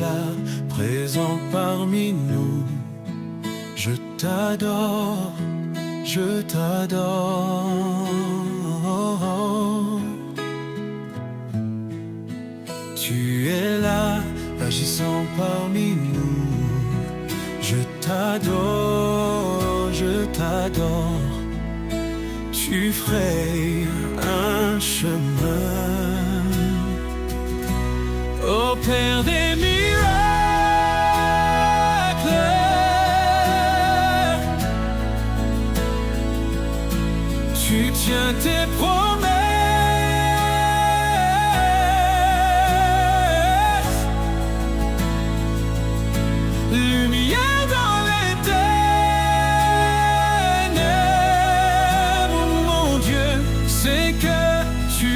là, présent parmi nous. Je t'adore, je t'adore. Tu es là, agissant parmi nous. Je t'adore, je t'adore. Tu frayes un chemin, ô Père des miracles. Tu tiens tes promesses, lumière dans les ténèbres. Mon Dieu, c'est que tu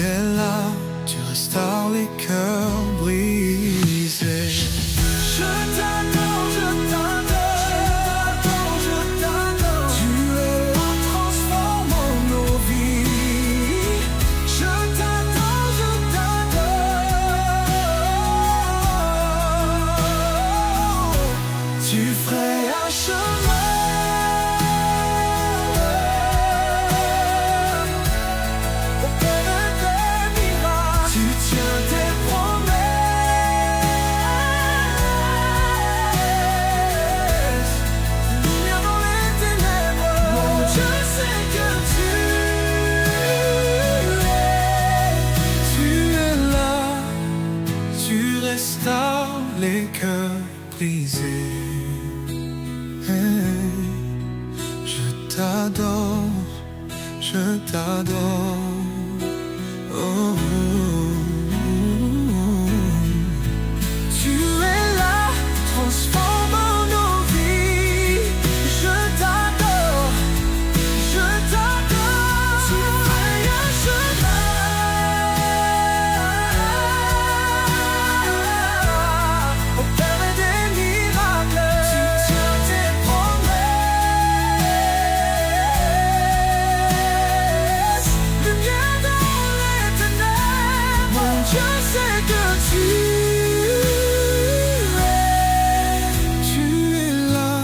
es là, tu restaures les cœurs brisés. Je t'adore, je t'adore, je t'adore. Tu es là, transformant nos vies. Je t'adore, je t'adore. Tu ferais un chemin, au Père des miracles. Tu tiens tes promesses, lumière dans les ténèbres. Mon Dieu, c'est que tu es là, tu restaures les cœurs brisés. Je t'adore, je t'adore. Oh. Tu es là, transformant nos vies. Je t'adore, je t'adore. Tu fais un chemin, au Père des miracles. Tu tiens tes promesses, lumière dans les ténèbres. Mon Dieu, c'est que tu es là,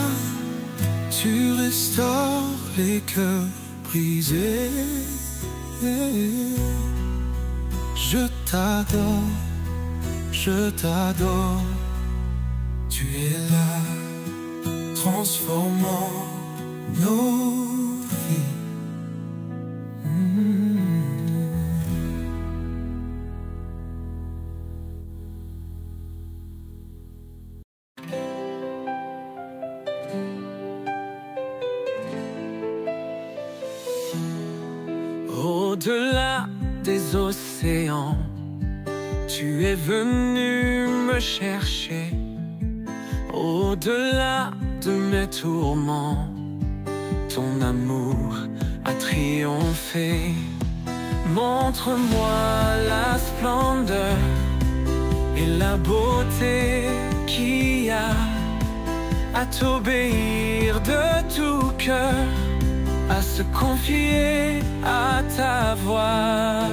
tu restaures les cœurs brisés. Je t'adore, je t'adore. Tu es là, transformant nos vies. Au-delà des océans, tu es venu me chercher. Au-delà de mes tourments, ton amour a triomphé. Montre-moi la splendeur et la beauté qu'il y a à t'obéir de tout cœur, à se confier à ta voix.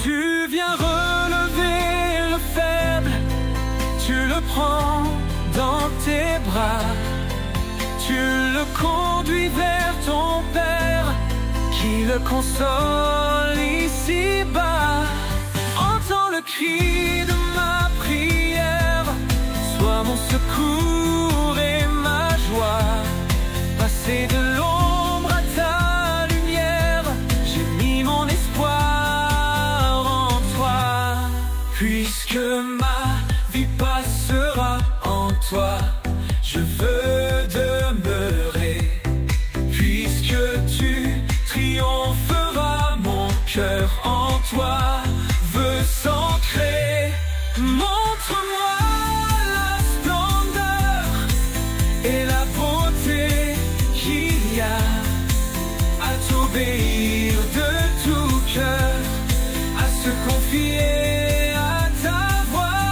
Tu viens relever le faible, tu le prends dans tes bras, tu le conduis vers ton Père, qui le console ici-bas. Entends le cri de ma prière, sois mon secours et ma joie. Passer de l'ombre à ta lumière, j'ai mis mon espoir en toi. Puisque ma vie passera en toi, je veux demeurer. Puisque tu triompheras, mon cœur en toi veut s'ancrer. Montre-moi la splendeur et la beauté qu'il y a à t'obéir de tout cœur, à se confier à ta voix.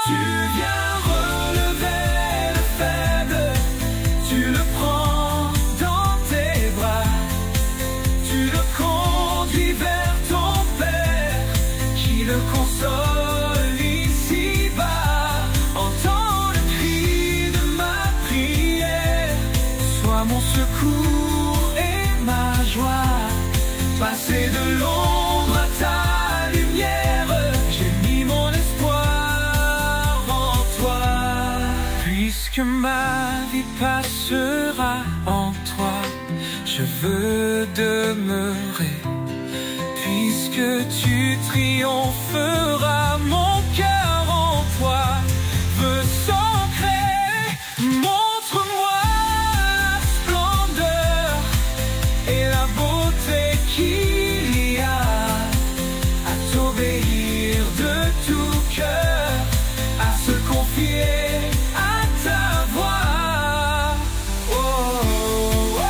Tu viens relever le faible, tu le prends dans tes bras, tu le conduis Puisque ma vie passera en toi, je veux demeurer. Puisque tu triompheras, mon cœur en toi veut s'ancrer. Montre-moi la splendeur et la beauté qu'il y a à t'obéir de tout cœur, à se confier à ta voix. Oh, oh,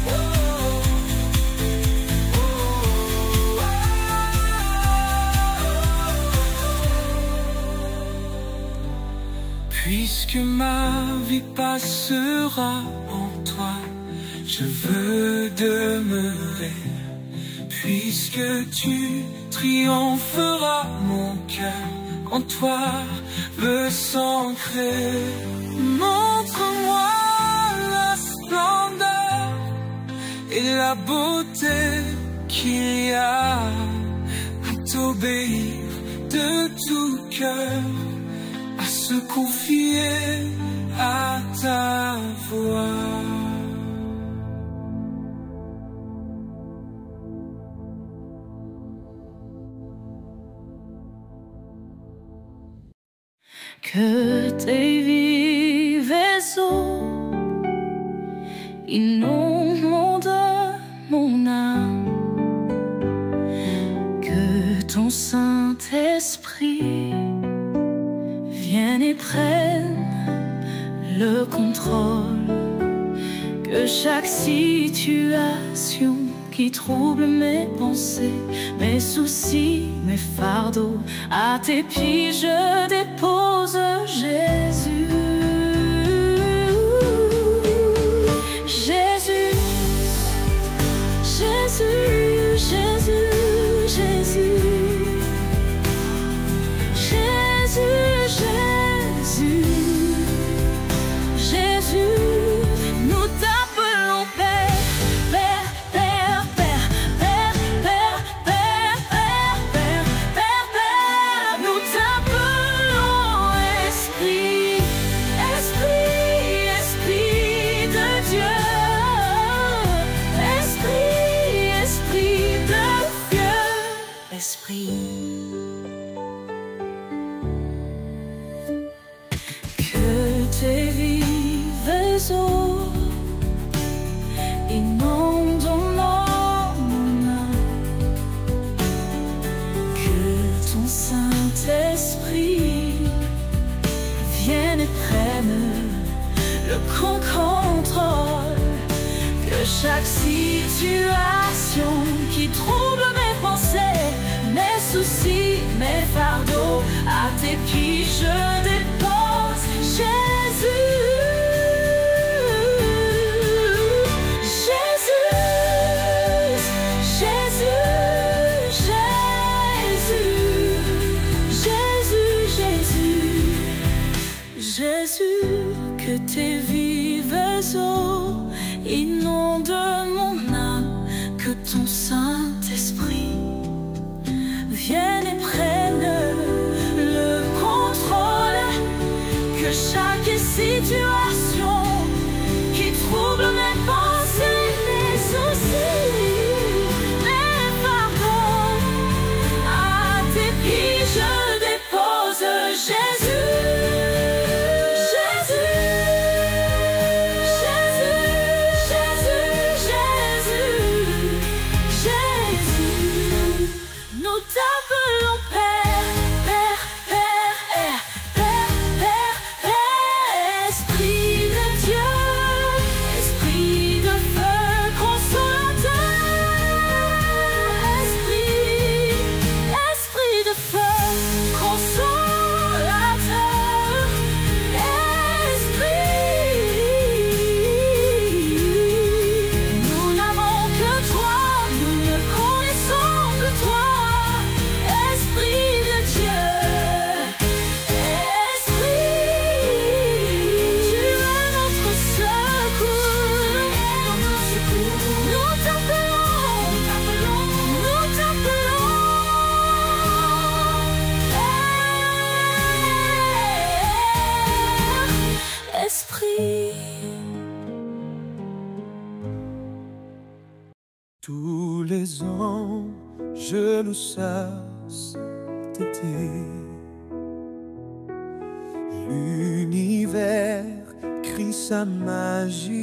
oh, Puisque ma vie passera en toi, je veux demeurer. Puisque tu triompheras, mon cœur en toi veut s'ancrer. Montre-moi la splendeur et la beauté qu'il y a à t'obéir de tout cœur, à se confier à ta voix. Que tes vives eaux inondent mon âme, que ton Saint-Esprit vienne et prenne le contrôle, que chaque situation qui trouble mes pensées, mes soucis, mes fardeaux, à tes pieds je dépose, Jésus. Jésus, Jésus, Jésus, Jésus, Jésus, Jésus, Jésus, nous t'appelons Père, Père, Père, Père, Père, Père, Père, Père, Père, Père, Père, nous t'appelons Esprit, Esprit, Esprit de Dieu, Esprit, Esprit Tous les ans, je nous chasse d'été. L'univers crie sa majesté.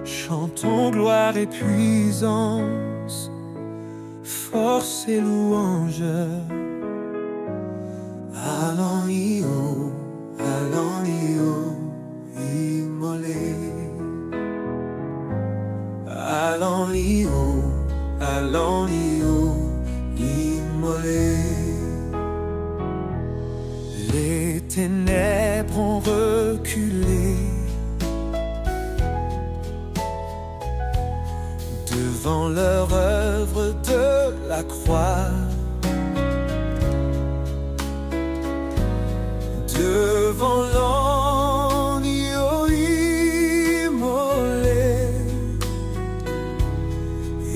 Chantons gloire et puissance, force et louange. Allons-y-oh, allons-y-oh, immolé. Allons-y-oh, allons-y-oh, immolé. Les ténèbres ont reculé devant leur œuvre de la croix. Devant l'agneau immolé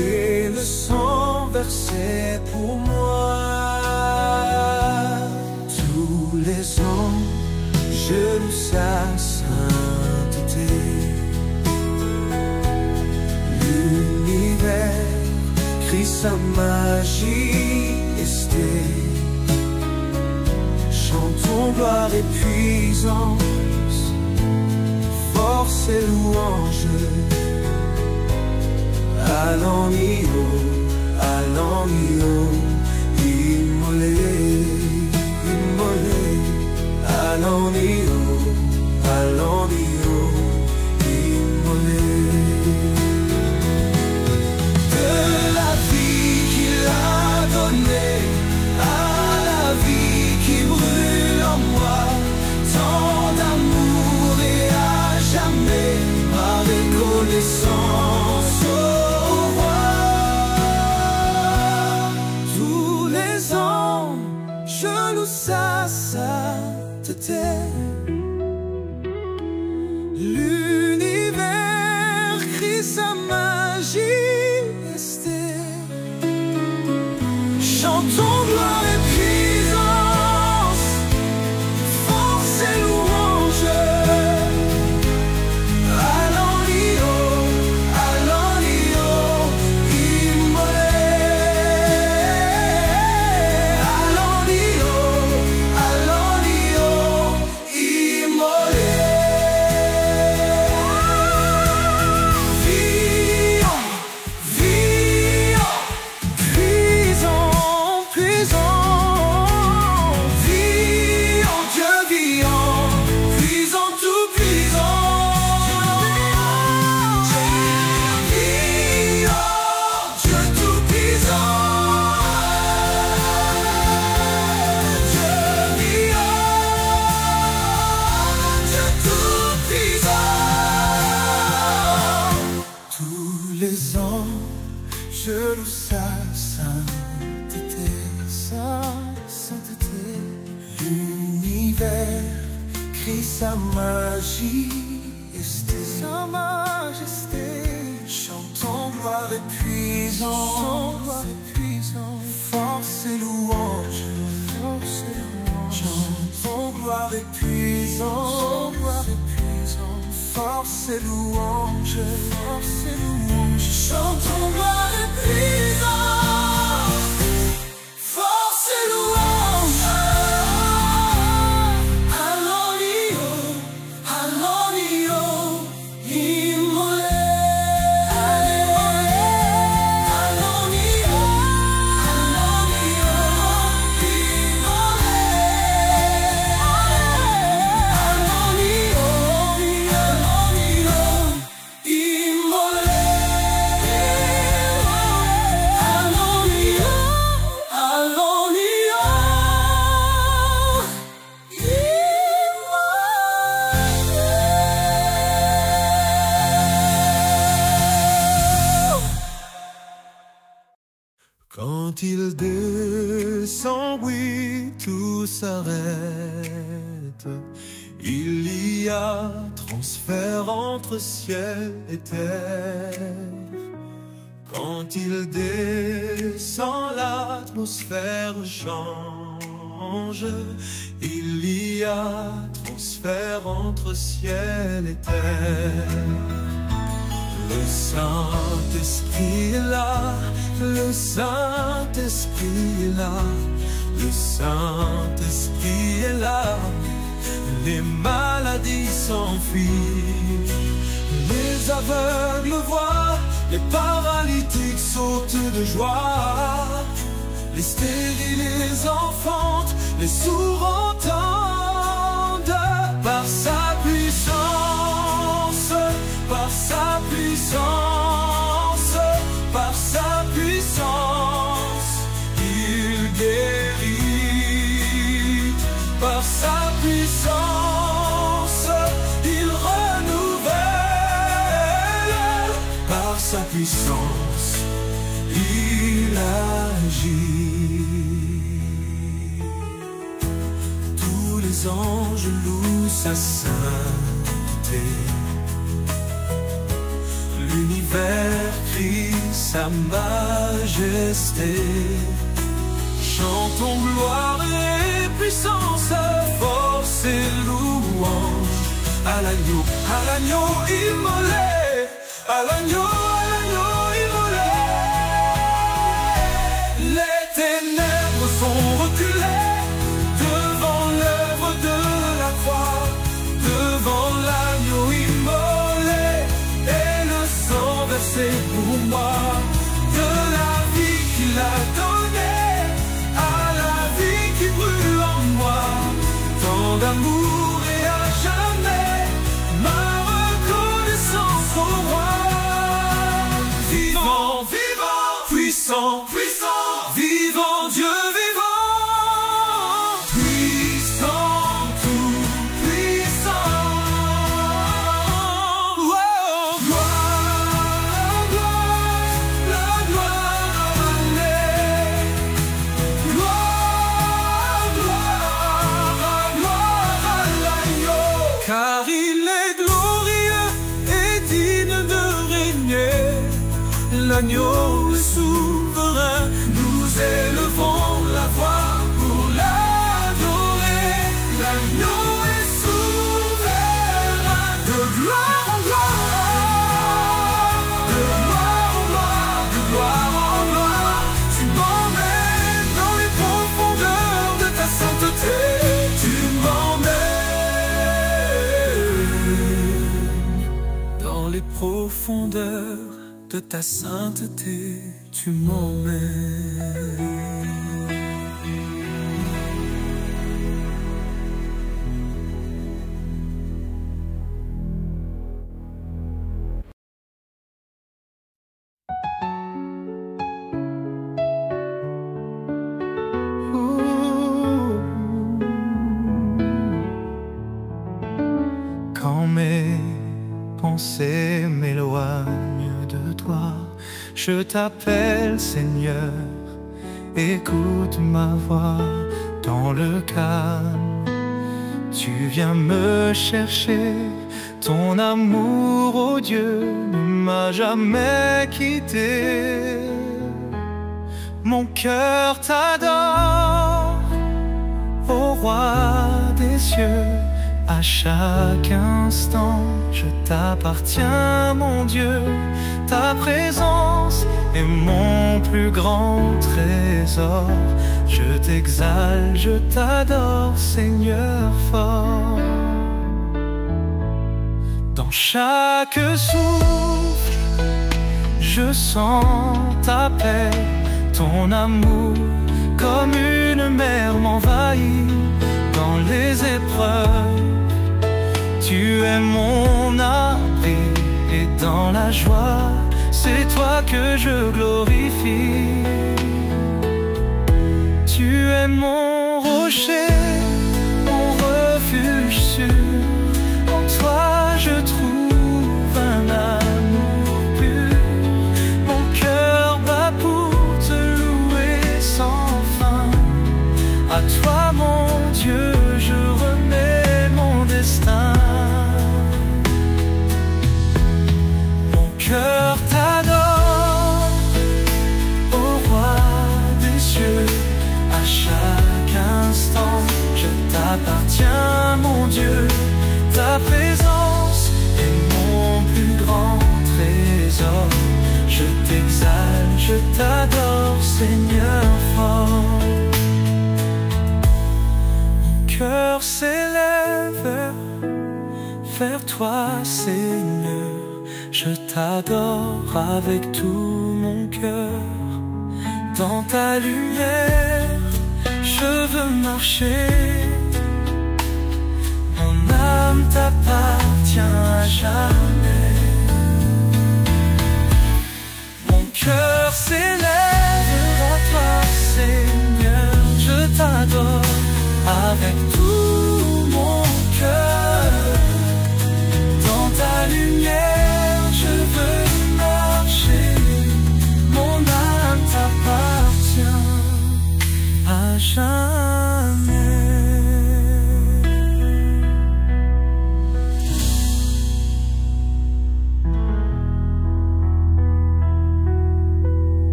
et le sang versé pour moi. Tous les ans, je loue sa sainteté. L'univers crie sa majesté. Chantons gloire et puissance, force et louange. Allons-y-oh, allons-y-oh, immolé, immolé. Allons-y-oh, allons-y-oh, immolé. De la vie qu'il a donnée à la vie qui brûle en moi, tant d'amour et à jamais ma reconnaissance au roi. Tous les ans, je loue sa sainteté. L'univers crie sa majesté. Chantons gloire et puissance, force et louange. Allons-y-oh, allons-y-oh, immolé. Allons-y-oh, allons-y-oh, immolé. Vivons, vivons, puissons, puissons. Vivons, Dieu vivant, puissant, tout puissant. Vivant, Dieu tout puissant. Dieu vivant, Dieu tout puissant. Tous les ans, je loue sa sainteté, sa sainteté. L'univers crie sa majesté, sa majesté. Chantons gloire et puissance, force et louange, force et louange. Chantons gloire et puissance, force et louange, force et louange. Chantons gloire et puissance, force et louange. Allons-y-oh, allons-y-oh, immolé. Allons-y-oh, allons-y-oh, immolé. Allons-y-oh, allons-y-oh, immolé. Quand il descend, oui, tout s'arrête. Il y a transfert entre ciel et terre. Quand il descend, l'atmosphère change. Il y a transfert entre ciel et terre. Le Saint-Esprit est là, le Saint-Esprit est là, le Saint-Esprit est là. Les maladies s'enfuient, les aveugles voient, les paralytiques sautent de joie, les stériles et les enfantent, les sourds entendent. Par sa puissance, par sa puissance, par sa puissance, il guérit. Par sa puissance, il renouvelle. Par sa puissance, il agit. Tous les anges louent sa sainteté. L'univers crie sa majesté. Chantons gloire et puissance, force et louange à l'agneau immolé, à l'agneau immolé. Les ténèbres sont reculées devant l'œuvre de la croix, devant l'agneau immolé et le sang versé pour moi. De la vie qu'il a donnée à la vie qui brûle en moi, tant d'amour et à jamais ma reconnaissance au roi. Vivant, vivant, puissant, puissant, vivant, Dieu vivant, puissant, tout puissant. Oh, gloire, gloire, la gloire à l'année. Gloire, gloire, gloire à l'agneau. Car il est glorieux et digne de régner. L'agneau est souverain, nous élevons la voix pour l'adorer. L'agneau est souverain, de gloire en gloire, de gloire en gloire, de gloire en gloire. Tu m'emmènes dans les profondeurs de ta sainteté. Tu m'emmènes dans les profondeurs de ta sainteté, tu m'emmènes. Quand mes pensées m'éloignent de toi, je t'appelle Seigneur, écoute ma voix dans le calme. Tu viens me chercher, ton amour, ô Dieu, ne m'a jamais quitté. Mon cœur t'adore, ô roi des cieux. À chaque instant, je t'appartiens, mon Dieu. Ta présence est mon plus grand trésor. Je t'exalte, je t'adore, Seigneur fort. Dans chaque souffle, je sens ta paix. Ton amour, comme une mer, m'envahit. Dans les épreuves, tu es mon abri, et dans la joie, c'est toi que je glorifie. Tu es mon rocher, mon refuge sûr. En toi je trouve un amour pur. Mon cœur bat pour te louer sans fin. À toi mon Dieu, je remets mon destin. Mon cœur t'adore, ô roi des cieux. À chaque instant, je t'appartiens, mon Dieu. Ta présence est mon plus grand trésor. je t'adore, Seigneur fort. Mon cœur s'élève vers toi, Seigneur, je t'adore avec tout mon cœur. Dans ta lumière, je veux marcher. Mon âme t'appartient à jamais. Mon cœur s'élève à toi, Seigneur, je t'adore avec tout mon cœur. Dans ta lumière, je veux marcher. Mon âme t'appartient à jamais.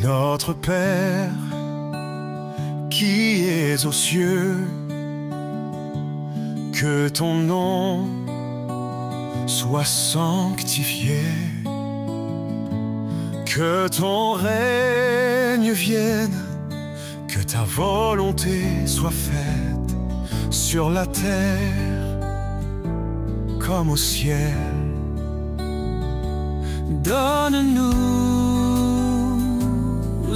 Notre Père, qui es aux cieux, que ton nom soit sanctifié, que ton règne vienne, que ta volonté soit faite sur la terre comme au ciel. Donne-nous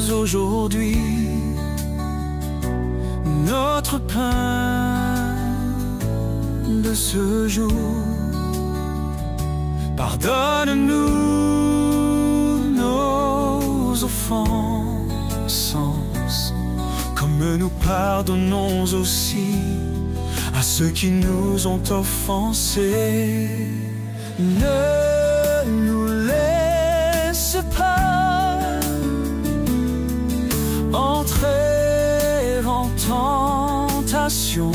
aujourd'hui notre pain de ce jour. Pardonne-nous nos offenses, comme nous pardonnons aussi à ceux qui nous ont offensés. Ne nous laisse pas entrer en tentation,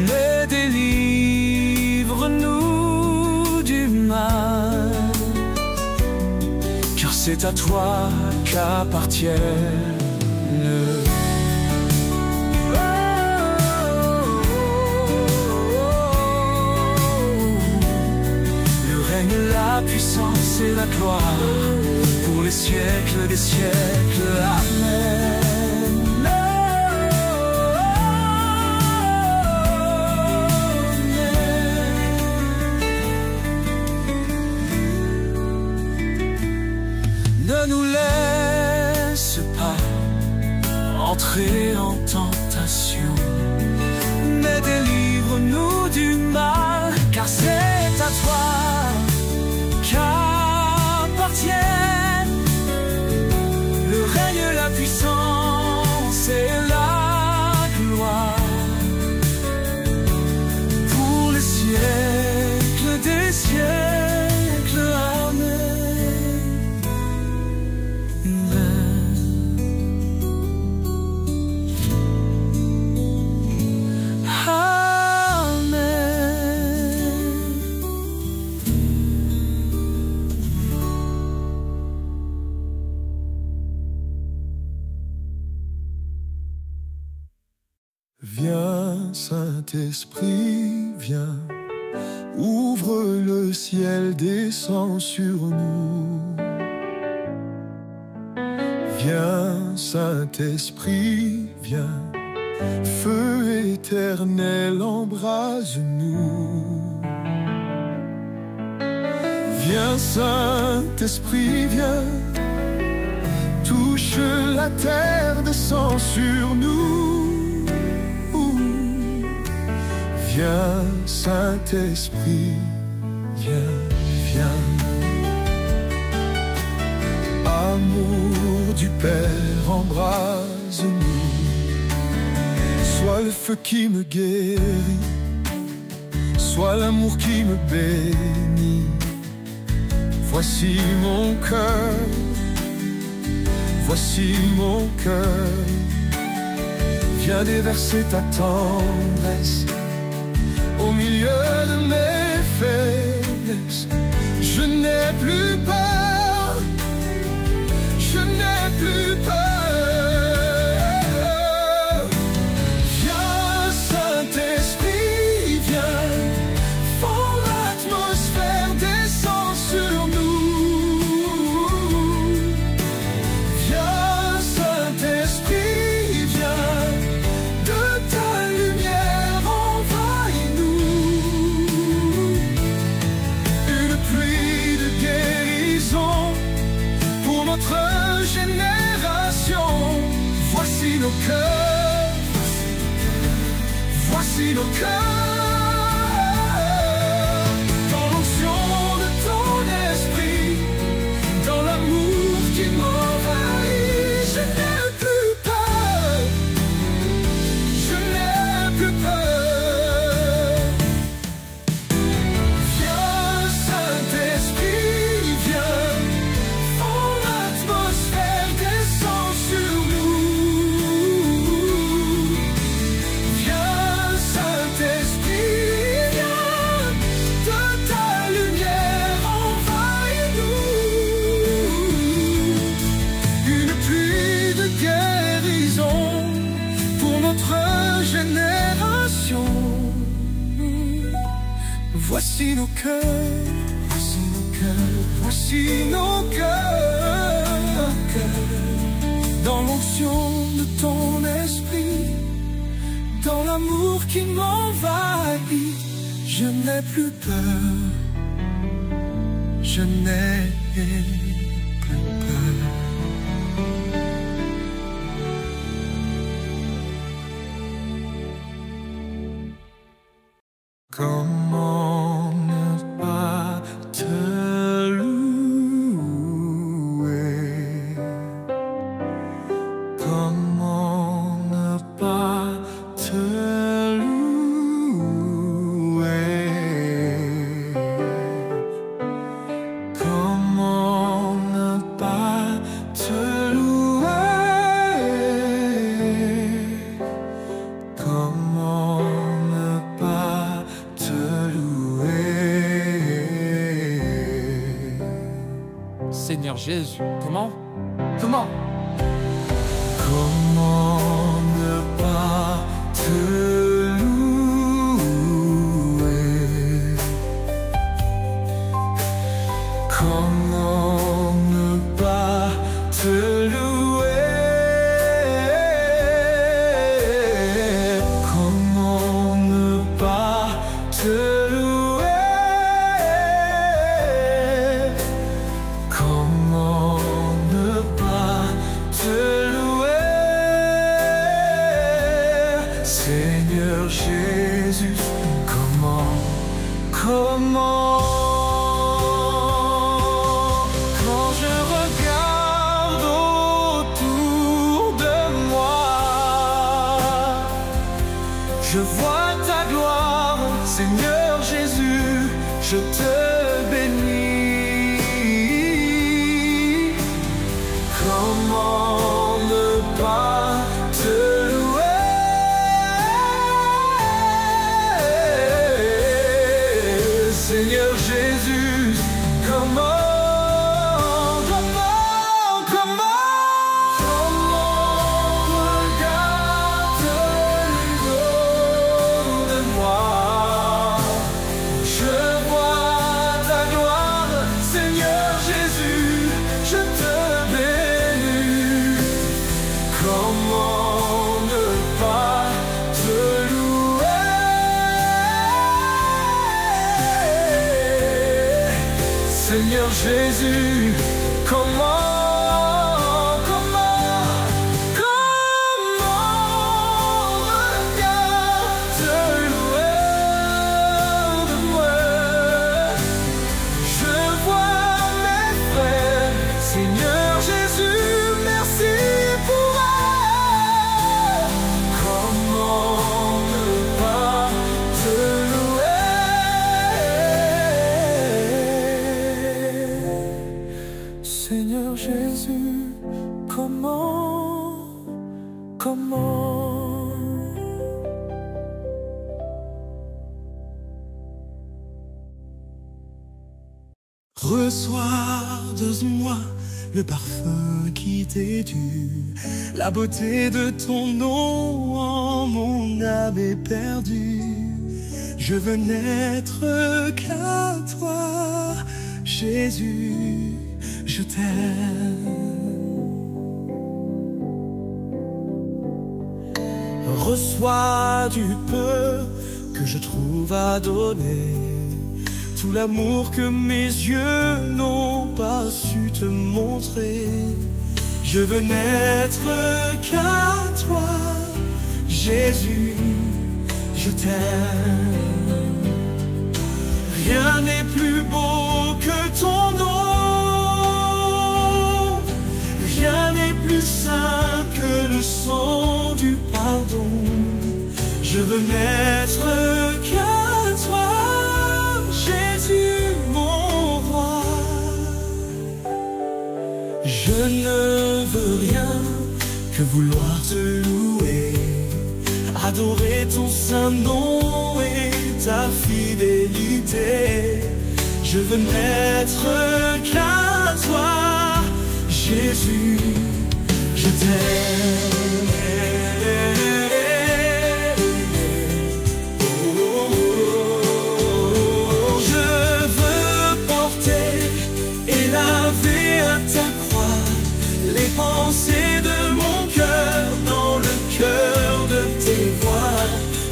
mais délivre-nous du mal, car c'est à toi qu'appartiennent le règne, la puissance et la gloire pour les siècles des siècles. Amen. Ne nous laisse pas entrer en tentation, mais délivre-nous du mal, car c'est à toi qu'appartiennent le règne, la puissance et la gloire pour les siècles des siècles. Amen. Viens, Saint-Esprit, viens, ouvre le ciel, descends sur nous. Viens, Saint-Esprit, viens, feu éternel, embrase-nous. Viens, Saint-Esprit, viens, touche la terre, descends sur nous. Viens, Saint-Esprit, viens, viens. Amour du Père, embrase-nous. Sois le feu qui me guérit, sois l'amour qui me bénit. Voici mon cœur, voici mon cœur. Viens déverser ta tendresse au milieu de mes faiblesses. Je n'ai plus peur, notre génération. Voici nos cœurs, voici nos cœurs, dans l'onction de ton esprit, dans l'amour qui m'envahit. Je n'ai plus peur, je n'ai plus peur. Viens Saint-Esprit, viens, ton atmosphère descend sur nous. Viens Saint-Esprit, viens, de ta lumière envahis-nous. Une pluie de guérison pour notre génération. Voici nos cœurs, voici nos cœurs, voici nos cœurs, dans l'onction de ton esprit, dans l'amour qui m'envahit. Je n'ai plus peur, je n'ai plus peur. Comment ne pas te louer? Comment ne pas te louer? Comment ne pas te louer? Comment ne pas te louer? Seigneur Jésus, comment? Comment? Comment ne pas te louer? Comment ne pas te louer? Comment ne pas te louer? Comment ne pas te louer? Seigneur Jésus, comment? Quand je regarde autour de moi, je vois ta gloire, Seigneur Jésus, je te bénis. Comment ne pas te louer? Seigneur Jésus, comment regarde le dos de moi, je vois ta gloire, Seigneur Jésus, je te bénis. Comment ne pas te louer? Seigneur Jésus, comment regarde le loin de moi, je vois mes frères, Seigneur Jésus, merci pour eux. Comment ne pas te louer? Seigneur Jésus, comment Reçois de moi le parfum qui t'est dû, la beauté de ton nom en mon âme est perdue. Je veux n'être qu'à toi, Jésus, je t'aime. Reçois du peu que je trouve à donner, tout l'amour que mes yeux n'ont pas su. pu te montrer. Je veux n'être qu'à toi, Jésus, je t'aime. Rien n'est plus beau que ton nom, rien n'est plus saint que le sang du pardon. Je veux n'être qu'à toi, Jésus, mon roi. Je ne veux rien que vouloir te louer, adorer ton saint nom et ta fidélité. Je veux n'être qu'à toi, Jésus, je t'aime. Je veux porter et laver à ta croix les pensées de mon cœur dans le cœur de tes voix.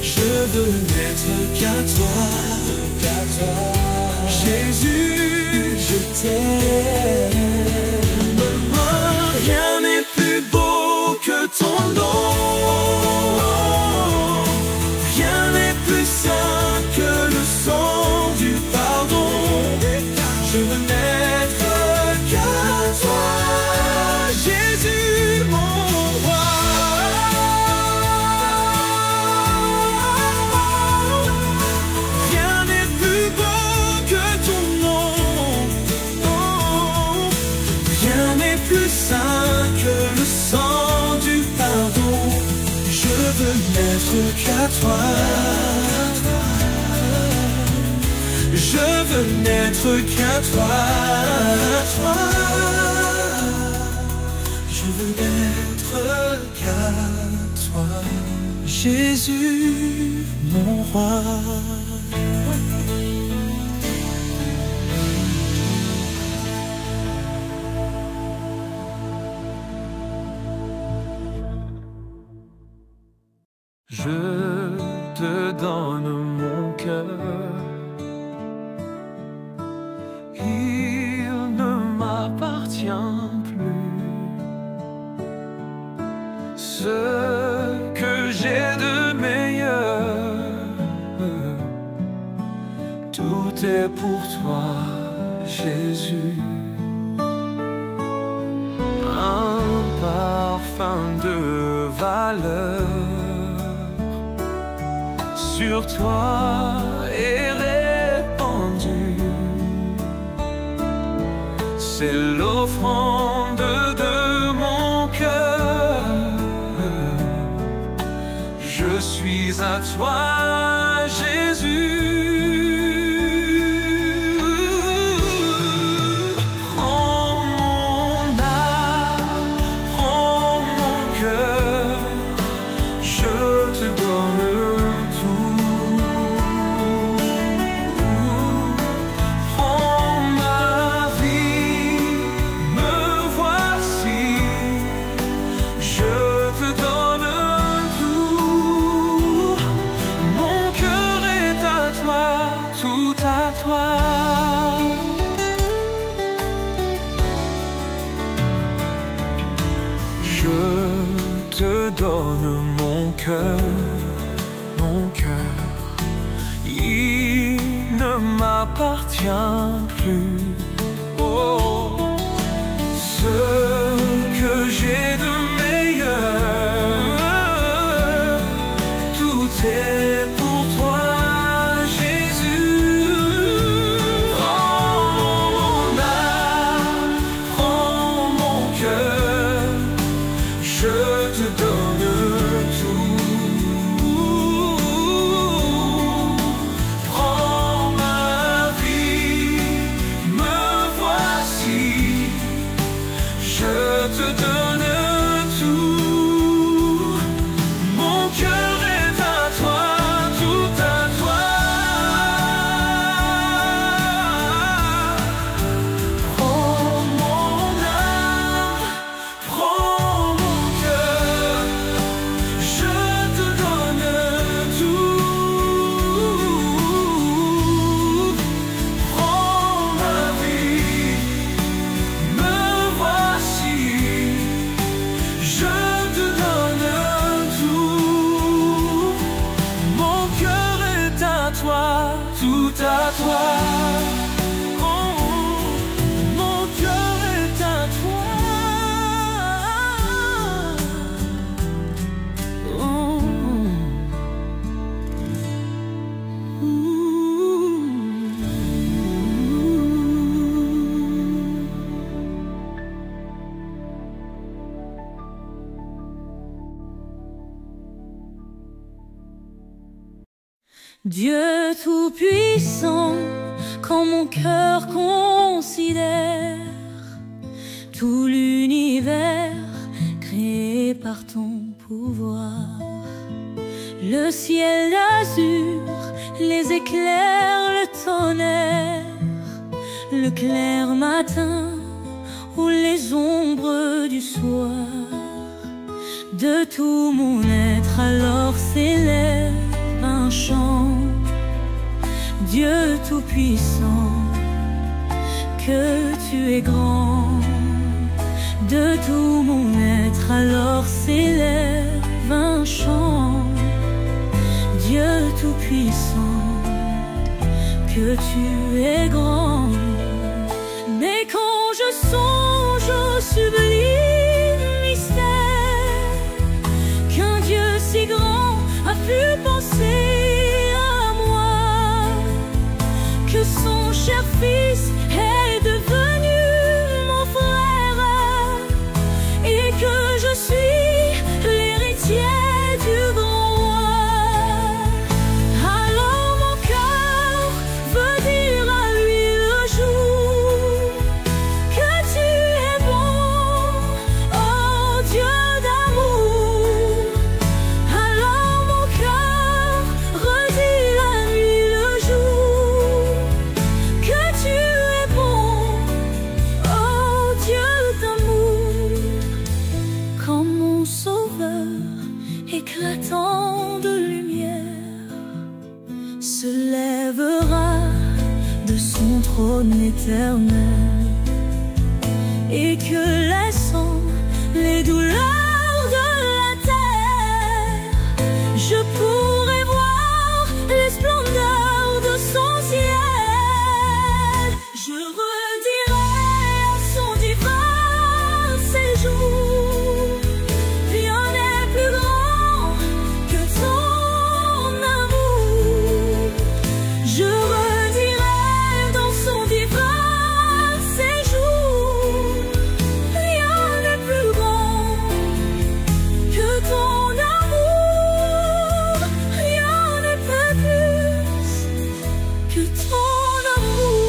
Je veux n'être qu'à toi, Jésus, je t'aime. Rien n'est plus beau que ton nom, rien n'est plus saint que le sang du pardon. Je veux n'être qu'à toi, Jésus, mon roi. Rien n'est plus beau que ton nom, rien n'est plus saint que le sang du pardon. Je veux n'être qu'à toi, je veux n'être qu'à toi, je veux n'être qu'à toi, Jésus, mon roi. Je te donne mon cœur, il ne m'appartient plus. Ce que j'ai de meilleur, tout est pour toi, Jésus. Un parfum de valeur sur toi est répandu. C'est l'offrande de mon cœur. Je suis à toi, Jésus. Prends mon âme, prends mon cœur. Je te donne tout. Prends ma vie, me voici. Je te donne tout. Mon cœur est à toi, tout à toi. Je te donne mon cœur, mon cœur. Il ne m'appartient plus. Oh, ce que j'ai de meilleur, tout est pour toi, Jésus. Prends mon âme, prends mon cœur. Je te donne tout. Prends ma vie, me Dieu tout-puissant, quand mon cœur considère tout l'univers créé par ton pouvoir, le ciel d'azur, les éclairs, le tonnerre, le clair matin ou les ombres du soir, de tout mon être alors s'élève un chant. Dieu tout-puissant, que tu es grand. De tout mon être alors s'élève un chant. Dieu tout-puissant, que tu es grand. Mais quand je songe au sublime mystère qu'un Dieu si grand a pu penser à moi, que son cher fils est devenu mon frère et que je suis l'héritier du grand roi, alors mon cœur veut dire à lui le jour que tu es bon, oh Dieu d'amour. Alors mon cœur redit la nuit le jour que tu es bon, oh Dieu d'amour. Quand mon sauveur éclatant de lumière se lèvera de son trône éternel et que laissant les douleurs de la terre, je pourrai voir les splendeurs de son ciel. Je redirai à son divin séjour, rien n'est plus grand que ton amour. Je redirai dans son divin séjour, rien n'est plus grand que ton amour. Rien n'est pas plus que ton amour.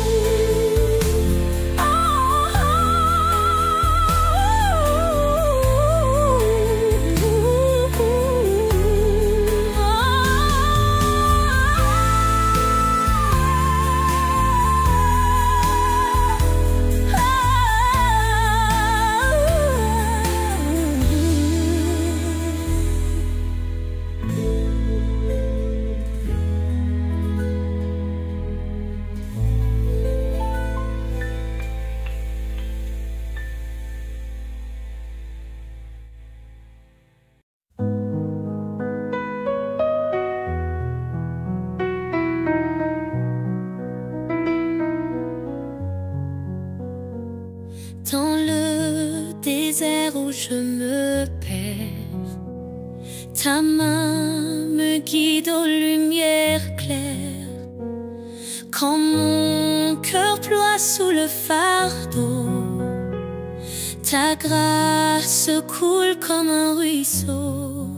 Dans le désert où je me perds, ta main me guide aux lumières claires. Quand mon cœur ploie sous le fardeau, ta grâce coule comme un ruisseau.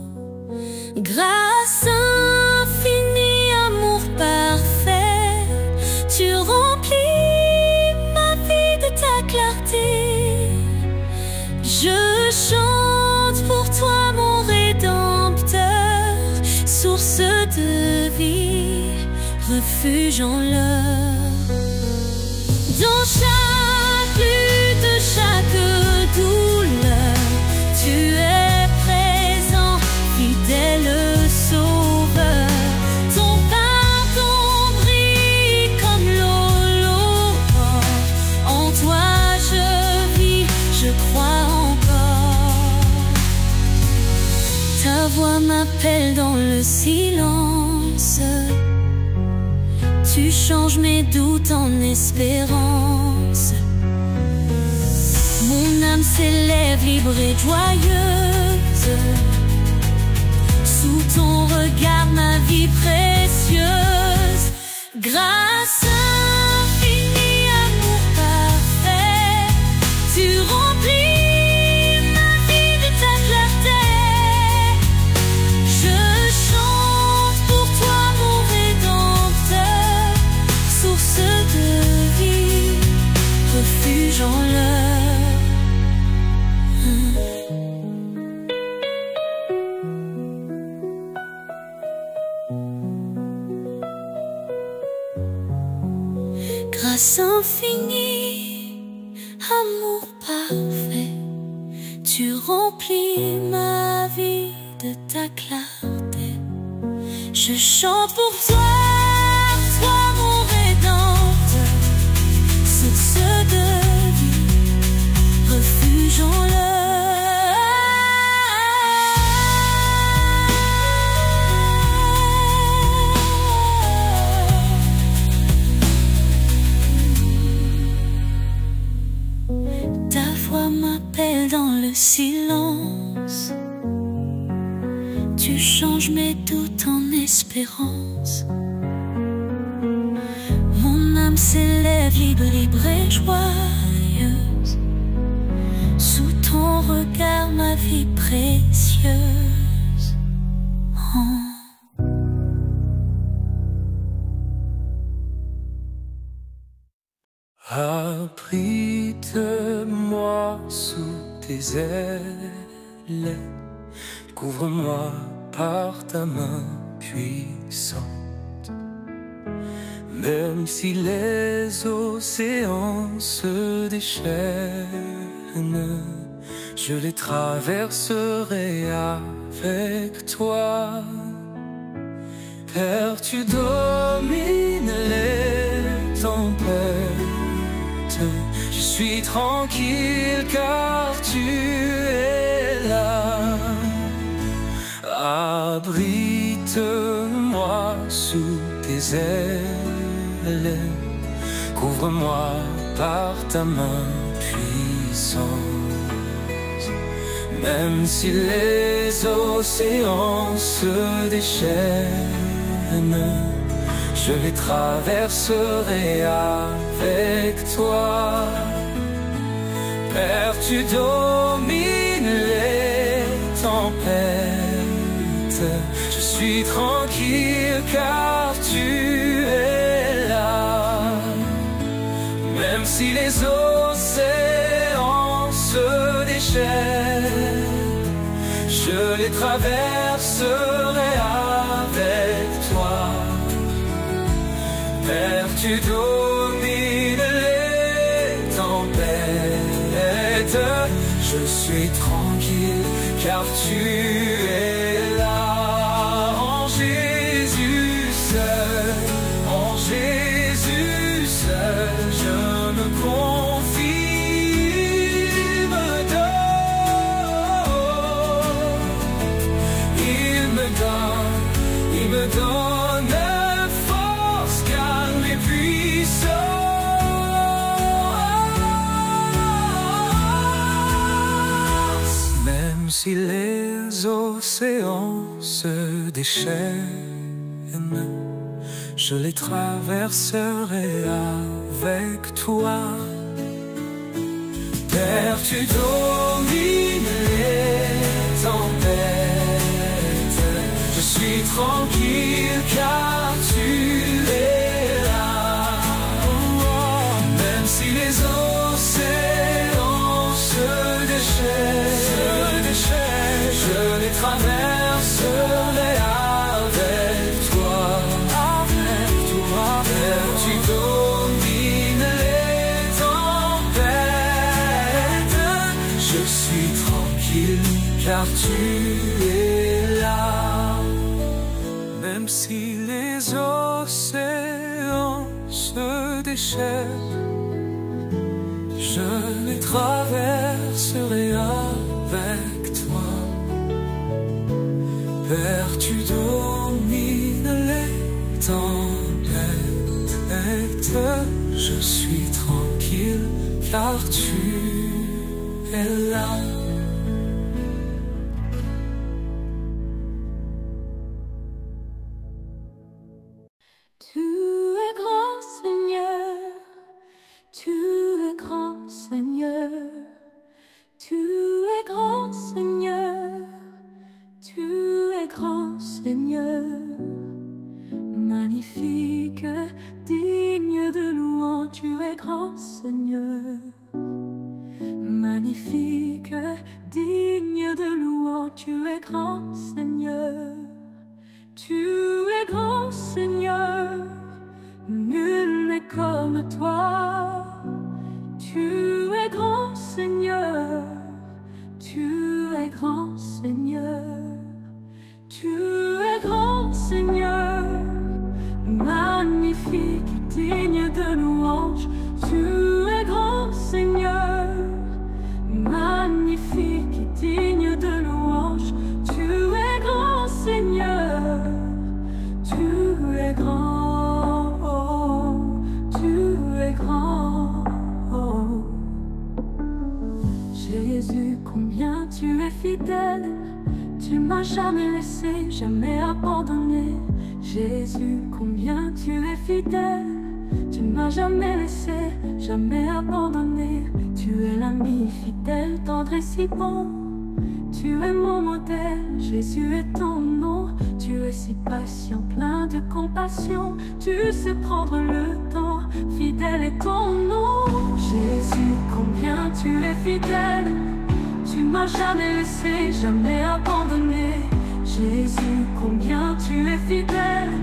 Grâce infinie, amour parfait, tu remplis ma vie de ta clarté. Je chante pour toi mon Rédempteur, source de vie, refuge en l'heure. Dans chaque lutte, chaque douleur, tu es présent, fidèle sauveur. Ton pardon brille comme l'aurore. En toi je vis, je crois encore. Ta voix m'appelle dans le silence. Tu changes mes doutes en espérance. Mon âme s'élève libre et joyeuse. Sous ton regard ma vie précieuse. Grâce infinie, amour parfait, tu remplis ma vie de ta clarté. Je chante pour toi mon Rédempteur, parfait. Tu remplis ma vie de ta clarté. Je chante pour toi, toi mon rédempteur, source de vie, refuge en l'heure. Ta voix m'appelle dans le silence. Tu changes mes doutes en espérance. Mon âme s'élève libre, libre et joyeuse. Sous ton regard, ma vie précieuse. Oh. Abrite-moi sous tes ailes, couvre-moi par ta main puissante. Même si les océans se déchaînent, je les traverserai avec toi. Père, tu domines les tempêtes. Je suis tranquille car tu es là. Abrite-moi sous tes ailes, couvre-moi par ta main puissante. Même si les océans se déchaînent, je les traverserai avec toi. Père, tu domines les tempêtes. Je suis tranquille car tu es là. Même si les océans se déchaînent, je les traverserai avec toi. Père, tu domines les tempêtes. Je suis tranquille car tu es là. En Jésus seul, en Jésus seul, je me confie, il me donne force, calme et puissance. Même si les océans se déchaînent, je les traverserai avec toi. Père, tu domines les tempêtes. Je suis tranquille car tu es là. Même si les océans se déchaînent, je les traverserai avec toi. Père, tu domines les tempêtes. Je suis tranquille car tu es là. Même si les océans se déchaînent, je les traverserai avec toi. Père, tu domines les tempêtes. Je suis tranquille car tu es là. Tu es grand Seigneur, tu es grand Seigneur, tu es grand Seigneur, tu es grand Seigneur, magnifique, digne de louange, tu es grand Seigneur, magnifique, digne de louange, tu es grand Seigneur. Tu es grand Seigneur, nul n'est comme toi. Tu es grand Seigneur. combien tu es fidèle. Tu m'as jamais laissé, jamais abandonné. Jésus, combien tu es fidèle. Tu m'as jamais laissé, jamais abandonné. Tu es l'ami fidèle, tendre et si bon. Tu es mon modèle, Jésus est ton nom. Tu es si patient, plein de compassion. Tu sais prendre le temps, fidèle est ton nom. Jésus, combien tu es fidèle. Tu m'as jamais laissé, jamais abandonné. Jésus, combien tu es fidèle.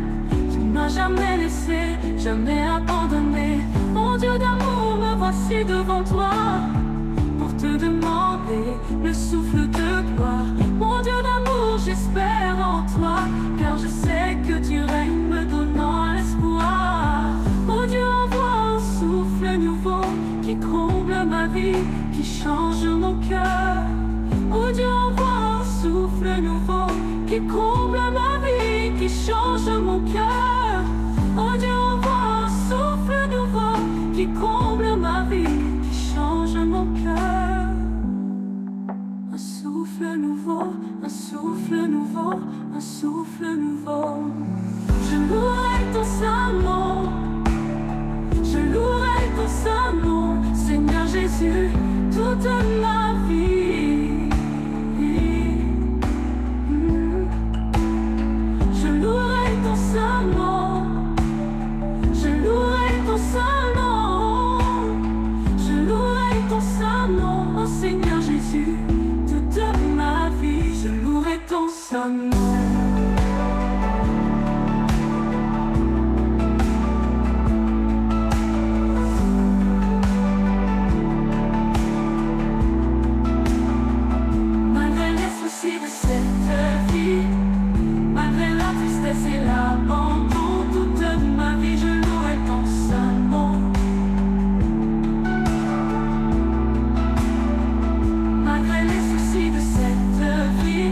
Tu m'as jamais laissé, jamais abandonné. Mon Dieu d'amour, me voici devant toi pour te demander le souffle de gloire. Mon Dieu d'amour, j'espère en toi, car je sais que tu règnes, me donnant l'espoir. Mon Dieu, envoie un souffle nouveau qui comble ma vie, qui change mon cœur. Oh Dieu, envoie un souffle nouveau qui comble ma vie, qui change mon cœur. Oh Dieu, envoie un souffle nouveau qui comble ma vie, qui change mon cœur. Un souffle nouveau, un souffle nouveau, un souffle nouveau. Je louerai ton saint nom, je louerai ton saint nom, Seigneur Jésus, toute ma vie. Je louerai ton saint nom, je louerai ton saint nom, je louerai ton saint nom, oh Seigneur Jésus, toute ma vie, je louerai ton saint nom. C'est l'abandon, toute ma vie je louerai ton saint nom. Malgré les soucis de cette vie,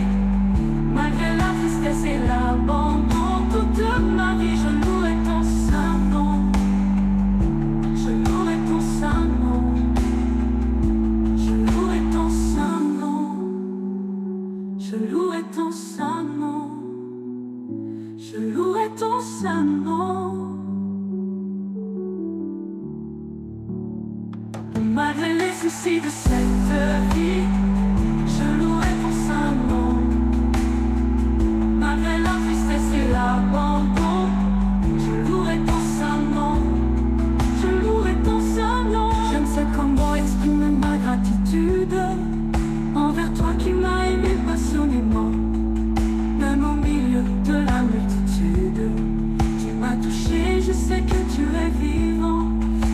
malgré la tristesse et l'abandon, toute ma vie je louerai ton saint nom. Je louerai ton saint nom, je louerai ton saint nom, je louerai ton saint nom. Je louerai ton saint nom. Malgré les soucis de cette vie, je louerai ton saint nom. Malgré la tristesse et l'abandon, je louerai ton saint nom. Je louerai ton saint nom. Je ne sais comment exprimer ma gratitude envers toi qui m'as aimé passionnément. Même au milieu de la multitude, tu m'as touché, je sais que tu es vivant.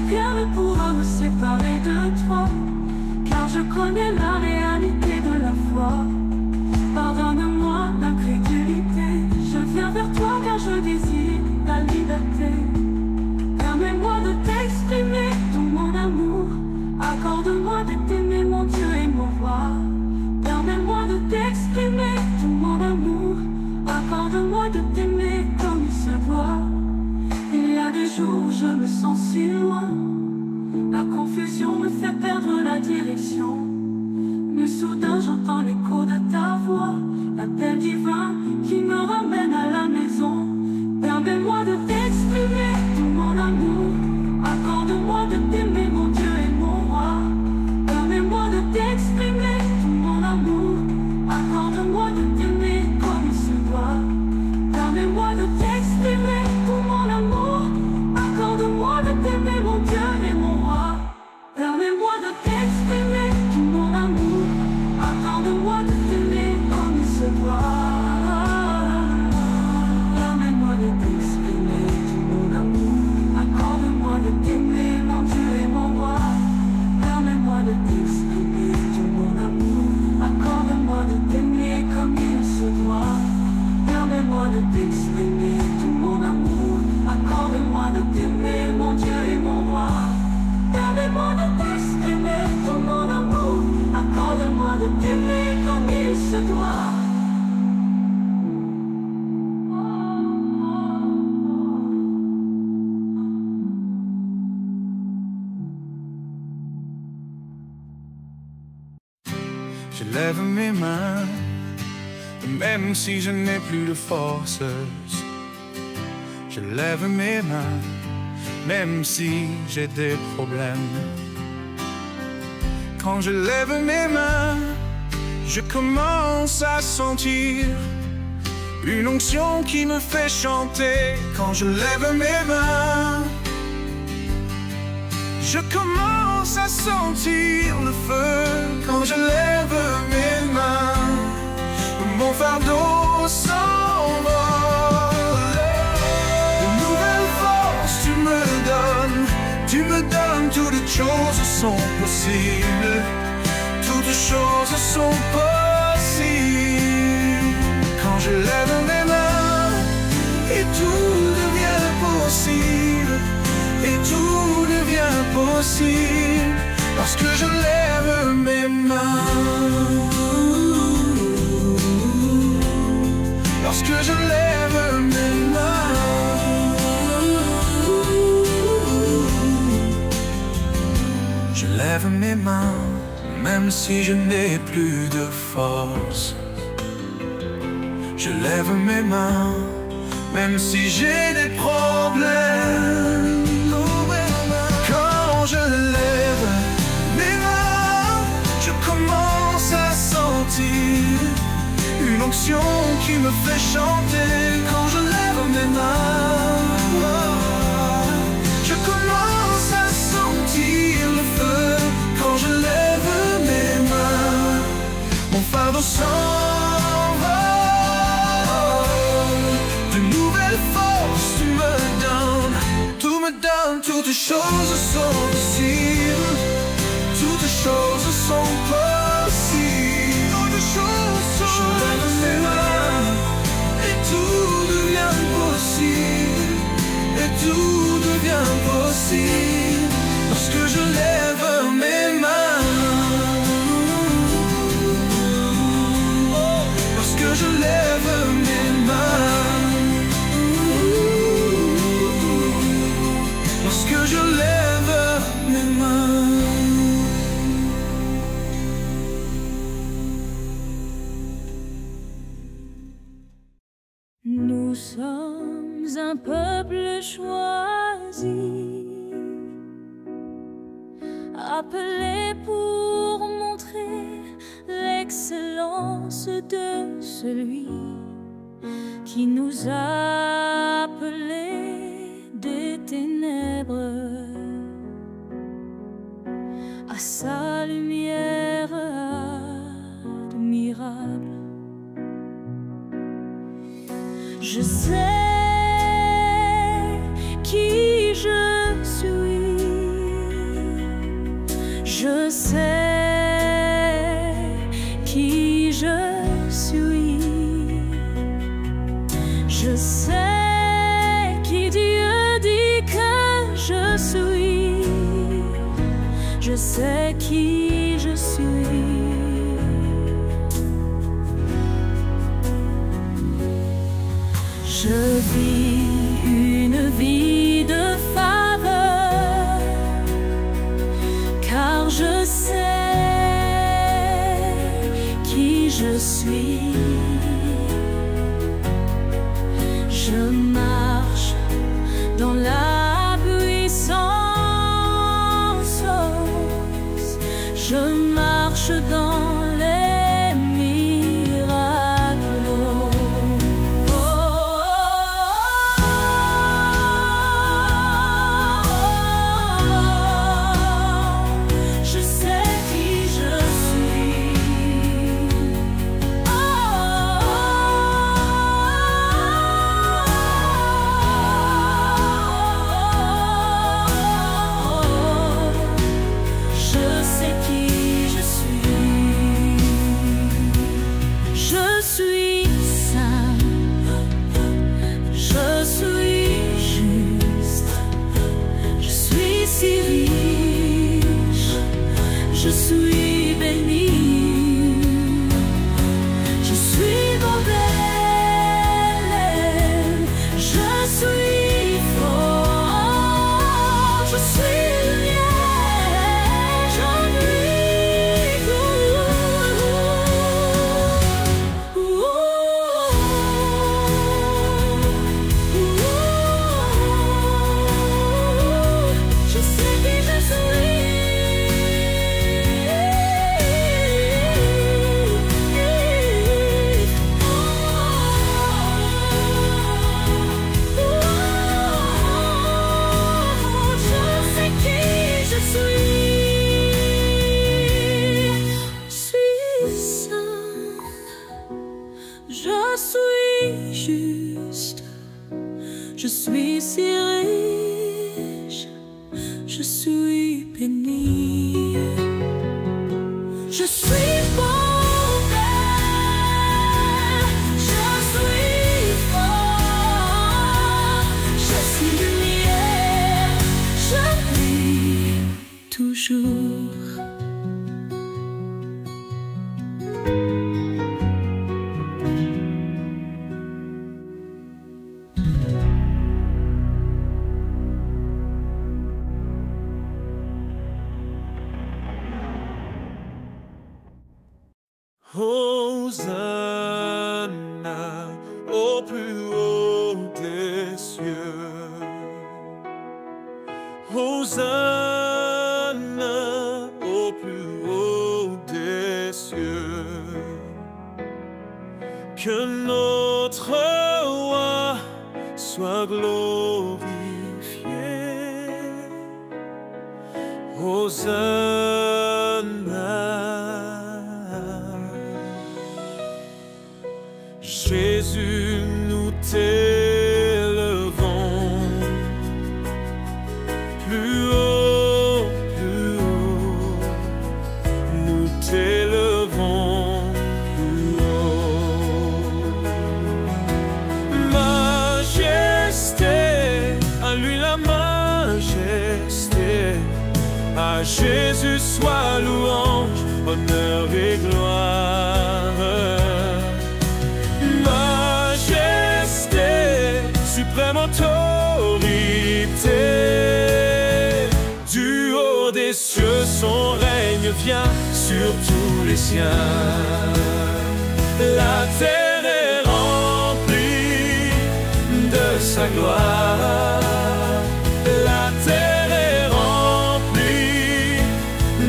Rien ne pourra me séparer de toi, car je connais la réalité de la foi. Pardonne-moi l'incrédulité, je viens vers toi car je désire la liberté. Permets-moi de t'exprimer tout mon amour, accorde-moi de t'aimer mon Dieu et mon roi. Permets-moi de t'exprimer tout mon amour, accorde-moi de t'aimer comme il se doit. Il y a des jours où je me sens si loin, la confusion me fait perdre la direction. Mais soudain j'entends l'écho de ta voix, l'appel divin qui me ramène à la maison. Permets-moi de t'exprimer tout mon amour, accorde-moi de t'aimer mon Dieu et mon roi. Permets-moi de t'exprimer tout mon amour, accorde-moi de t'aimer comme il se doit. Permets-moi de t'exprimer tout mon amour, accorde-moi de t'aimer mon Dieu et mon roi. Permets-moi de t'exprimer tout mon amour, accorde-moi de t'aimer comme il se doit. Permets-moi de t'exprimer tout mon amour, accorde-moi de t'aimer mon Dieu et mon roi. Permets-moi de t'exprimer tout mon amour, accorde-moi de t'aimer comme il se doit. Permets-moi de t'exprimer tout mon amour, accorde-moi de t'aimer mon Dieu et mon roi. Permets-moi de t'exprimer tout mon amour, accorde-moi de t'aimer comme il se doit. Je lève mes mains, même si je n'ai plus de force. Je lève mes mains, même si j'ai des problèmes. Quand je lève mes mains, je commence à sentir une onction qui me fait chanter. Quand je lève mes mains, je commence à sentir le feu. Quand je lève mes mains, mon fardeau s'envole. De nouvelles forces tu me donnes, toutes choses sont possibles. Toutes choses sont possibles. Quand je lève mes mains, et tout devient possible. Et tout devient possible parce que je lève mes mains. Parce que je lève mes mains. Je lève mes mains, même si je n'ai plus de force. Je lève mes mains, même si j'ai des problèmes. Quand je lève mes mains, je commence à sentir une onction qui me fait chanter. Quand je lève mes mains, je commence à sentir le feu. Quand je lève mes mains, mon fardeau s'envole. De nouvelles forces tu me donnes. Toutes choses sont possibles. Toutes choses sont possibles. Toutes choses sont je lève mes mains, et tout devient possible. Et tout devient possible parce que je lève mes mains. Parce que je lève mes mains. Parce que je lève mes mains. Nous sommes un peuple choisi, appelé pour montrer l'excellence de celui qui nous a appelés des ténèbres à sa lumière admirable. Je sais qui je suis, je sais qui je suis, je sais qui Dieu dit que je suis, je sais qui je suis. Je vis une vie de faveur, car je sais qui je suis. Je marche dans la puissance, je marche dans les miracles. Je suis bonheur, je suis fort, je suis lumière, je brille toujours. Hosanna au plus haut des cieux. Hosanna au plus haut des cieux. Que notre roi soit glorifié. Hosanna. Jésus, nous t'élevons plus haut, nous t'élevons plus haut. Majesté, à lui la majesté, à Jésus soit louange, honneur et gloire. Suprême autorité, du haut des cieux, son règne vient sur tous les siens. La terre est remplie de sa gloire. La terre est remplie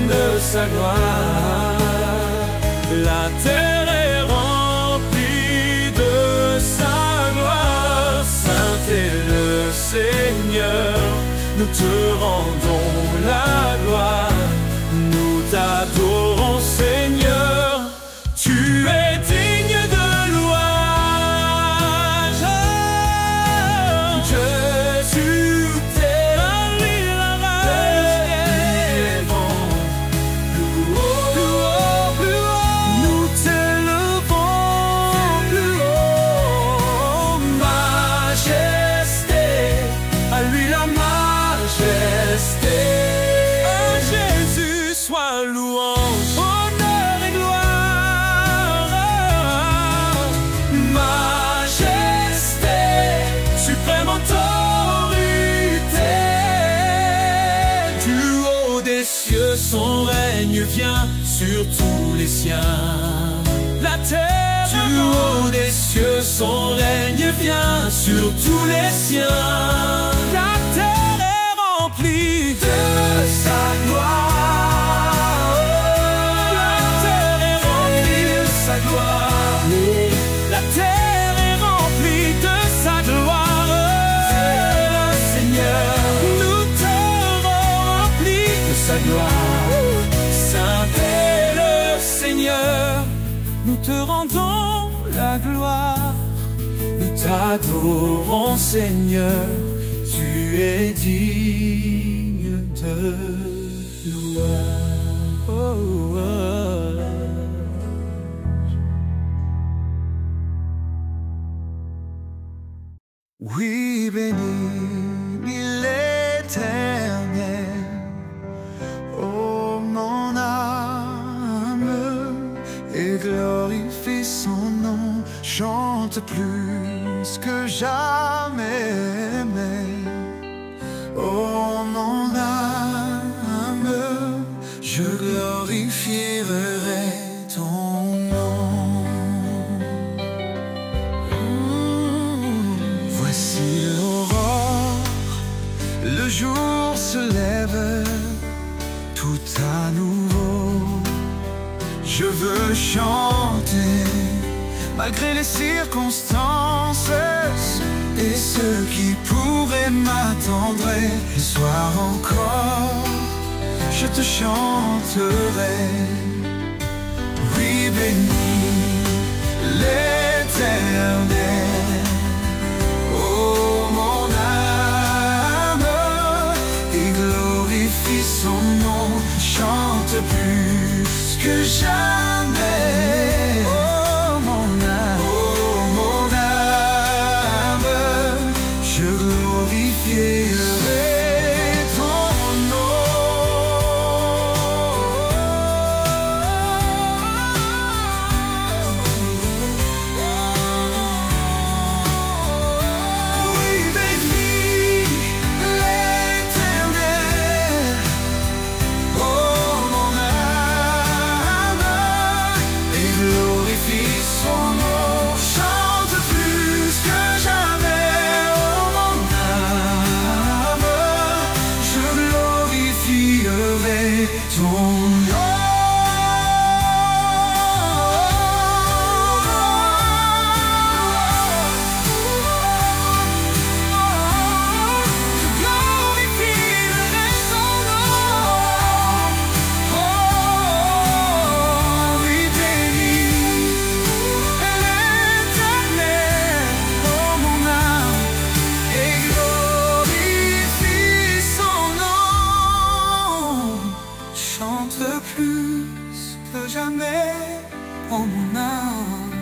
de sa gloire. La terre est remplie de sa gloire. Saint est le Seigneur, nous te rendons la gloire. Nous t'adorons, Seigneur, tu es digne de louange. Jésus, t'es à lui la majesté. Plus haut, plus haut, plus haut, nous t'élevons plus haut. Majesté, à lui la majesté. À Jésus soit louange, honneur et gloire. Majesté, suprême autorité, du haut des cieux, son règne vient sur tous les siens. La terre, du haut des cieux, son règne vient sur tous les siens. La terre est remplie de sa gloire. La terre est remplie de sa gloire. La terre est remplie de sa gloire. Seigneur, nous t'aurons rempli de sa gloire. Saint est le Seigneur, nous te rendons la gloire. Nous t'adorons, Seigneur, tu es digne de louange. Oh, oh. Oui, bénis l'Éternel, oh mon âme, et glorifie son nom. Chante plus que jamais, oh mon âme, je glorifierai ton nom. Voici l'aurore, le jour se lève tout à nouveau. Je veux chanter malgré les circonstances, et ceux qui pourraient m'attendre le soir encore, je te chanterai. Oui, bénis l'Éternel, oh mon âme, et glorifie son nom. Chante plus que jamais. Oh mon âme, je glorifierai ton nom. Oui, bénis l'Éternel, oh mon âme, et glorifie son nom. Chante plus que jamais, oh mon âme, je glorifierai ton nom. Plus que jamais, oh mon âme,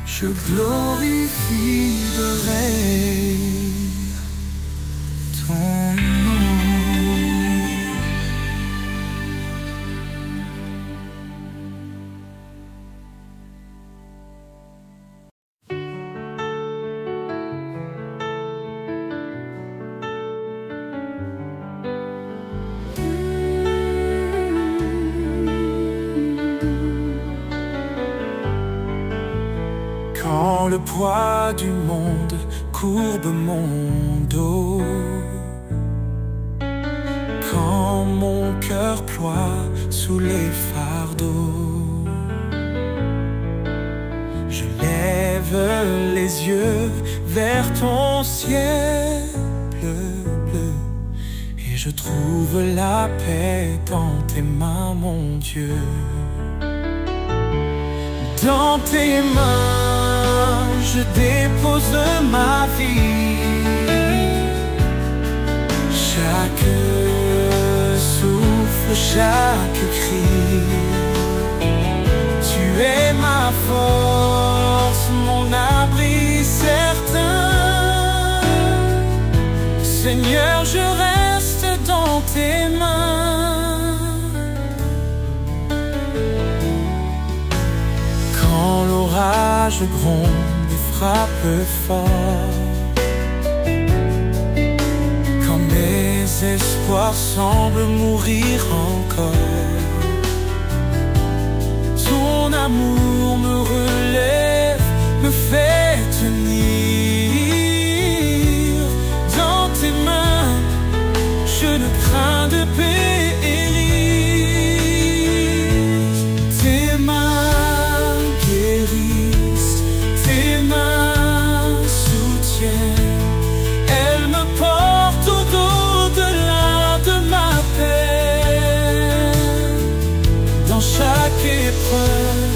je glorifierai ton nom. Quand le poids du monde courbe mon dos, quand mon cœur ploie sous les fardeaux, je lève les yeux vers ton ciel bleu, et je trouve la paix dans tes mains, mon Dieu. Dans tes mains, je dépose ma vie. Chaque souffle, chaque cri. Tu es ma force, mon abri certain. Seigneur, je reste dans tes mains. Quand l'orage gronde et frappe fort, quand mes espoirs semblent mourir encore, ton amour me relève, me fait tenir. Dans tes mains, je ne crains de périr. Tes mains guérissent, tes mains soutiennent. Elles me portent au-delà de ma peine. Dans chaque épreuve,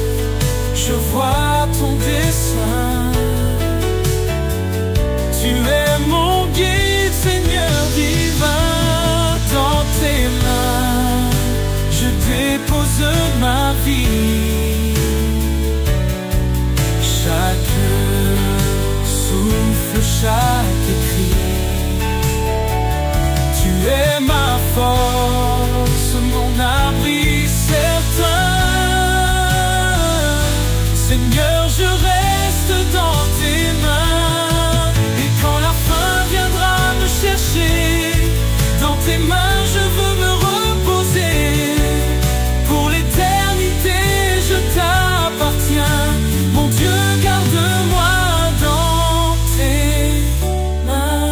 je vois ton dessein. Tu es mon guide, Seigneur divin. Dans tes mains, je dépose ma vie. Chaque souffle, chaque cri. Tu es ma force, mon abri certain. Seigneur, je reste dans tes mains. Et quand la fin viendra me chercher, dans tes mains je veux me reposer. Pour l'éternité je t'appartiens. Mon Dieu, garde-moi dans tes mains.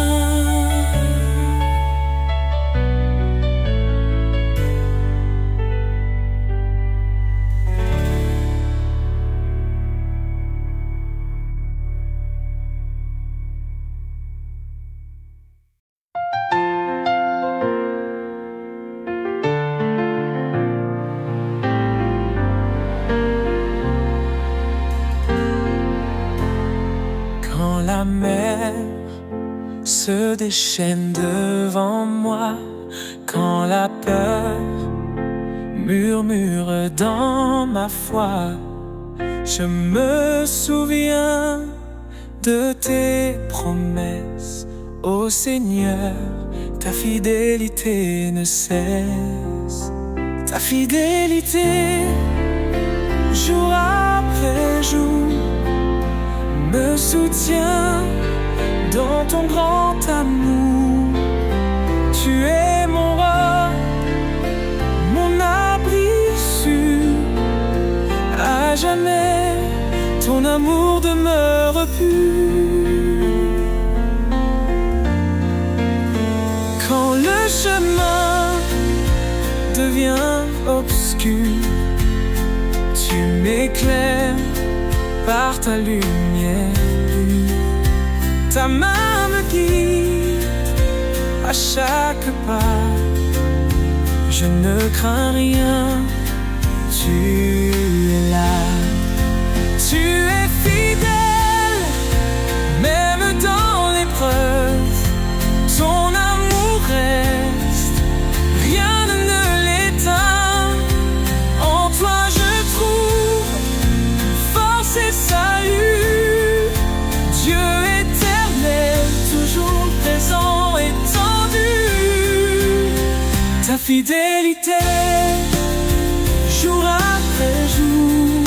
Quand la mer se déchaîne devant moi, quand la peur murmure dans ma foi. Je me souviens de tes promesses, ô Seigneur, ta fidélité ne cesse. Ta fidélité, jour après jour, me soutient dans ton grand amour. Tu es mon roi, mon abri sûr. À jamais, ton amour demeure pur. Quand le chemin devient obscur, tu m'éclaires par ta lumière. Ta main me guide à chaque pas. Je ne crains rien, tu es là. Tu es fidèle, même dans l'épreuve. Ton amour reste, rien ne l'éteint. En toi je trouve force et salut. Dieu éternel, toujours présent et tendu. Ta fidélité, jour après jour,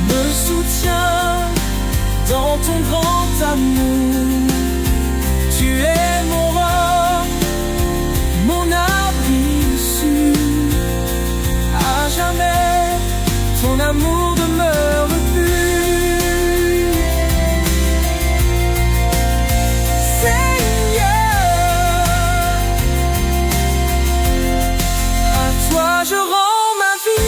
me soutient dans ton grand amour. Tu es mon roi, mon abri sûr. À jamais, ton amour demeure pur. Seigneur, à toi je rends ma vie.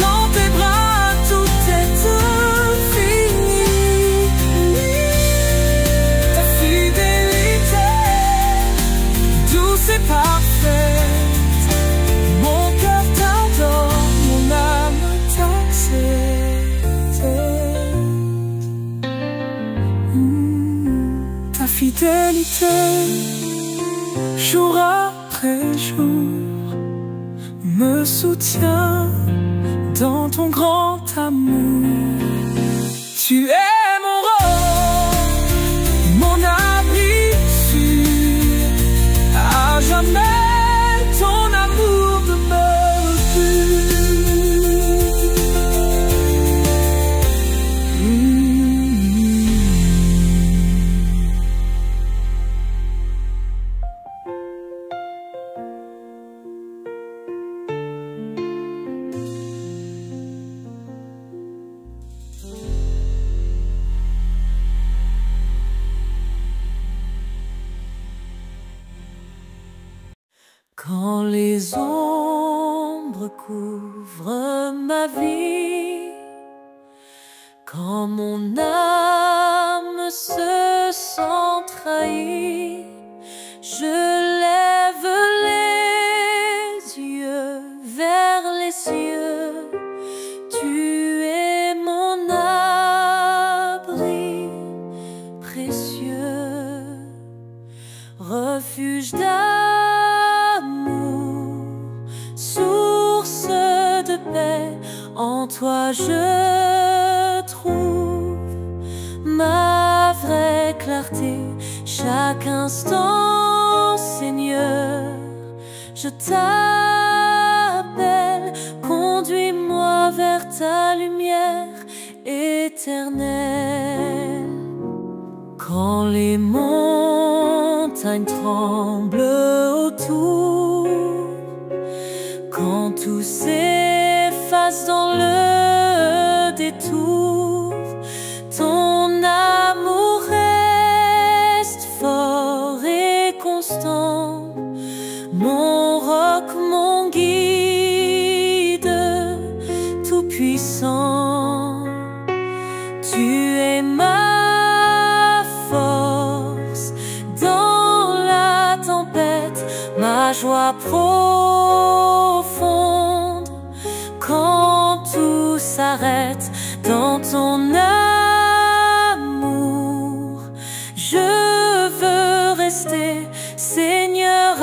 Dans tes bras tout est infini. Ta fidélité, douce et parfaite. Mon cœur t'adore, mon âme t'accepte. Ta fidélité, jour après jour, me soutient dans ton grand amour. Tu es mon roi, mon abri sûr. À jamais, ton amour demeure pur. Quand les ombres couvrent ma vie, quand mon âme se sent trahie, je lève les yeux vers les cieux. Tu es mon abri précieux, refuge d'amour, source de paix. En toi je trouve ma vraie clarté. Chaque instant, Seigneur, je t'appelle. Conduis-moi vers ta lumière éternelle. Quand les montagnes tremblent autour, quand tout s'efface dans le détour, ton amour reste fort et constant. Mon roc, mon guide tout-puissant, tu es ma force dans la tempête, ma joie profonde quand tout s'arrête. Dans ton amour, je veux rester, Seigneur.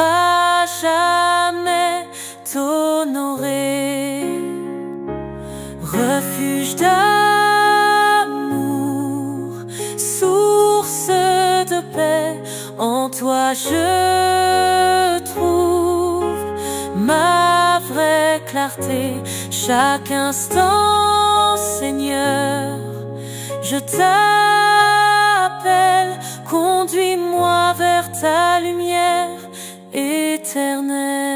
je trouve ma vraie clarté. Chaque instant, Seigneur, je t'appelle, conduis-moi vers ta lumière éternelle.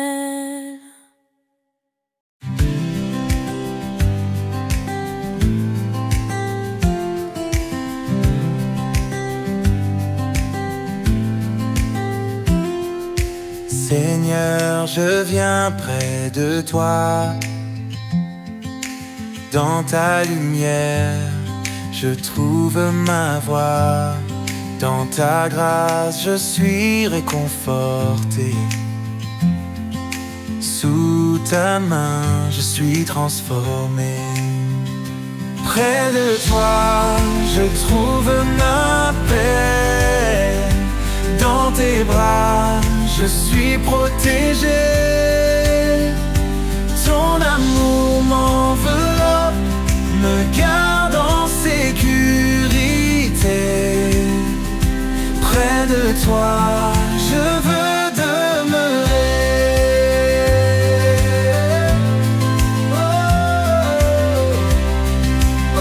Seigneur, je viens près de toi. Dans ta lumière, je trouve ma voie. Dans ta grâce, je suis réconforté. Sous ta main, je suis transformé. Près de toi, je trouve ma paix. Dans tes bras, je suis protégé. Ton amour m'enveloppe, me garde en sécurité. Près de toi, je veux demeurer. Oh, oh, oh.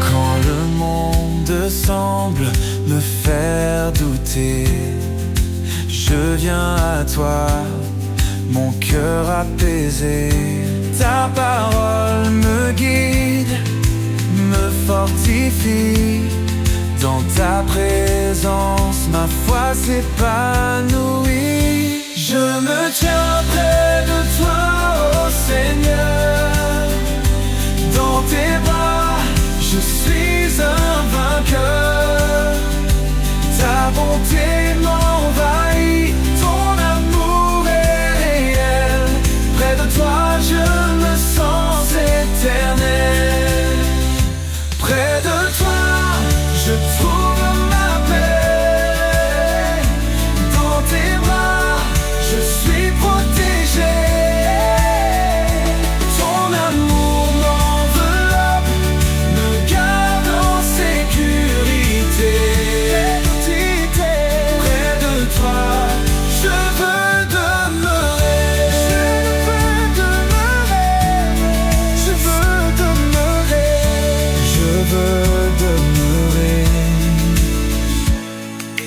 Quand le monde semble me faire douter, je viens à toi, mon cœur apaisé. Ta parole me guide, me fortifie. Dans ta présence, ma foi s'épanouit. Je me tiens près de toi, ô Seigneur. Dans tes bras, je suis un vainqueur. Ta bonté m'envahit, ton amour est réel. Près de toi, je me sens éternel. Près de toi, je trouve ma paix. Dans tes bras, je suis protégé. Ton amour m'enveloppe, me garde en sécurité. Près de toi, je veux demeurer. Je veux demeurer. Je veux demeurer.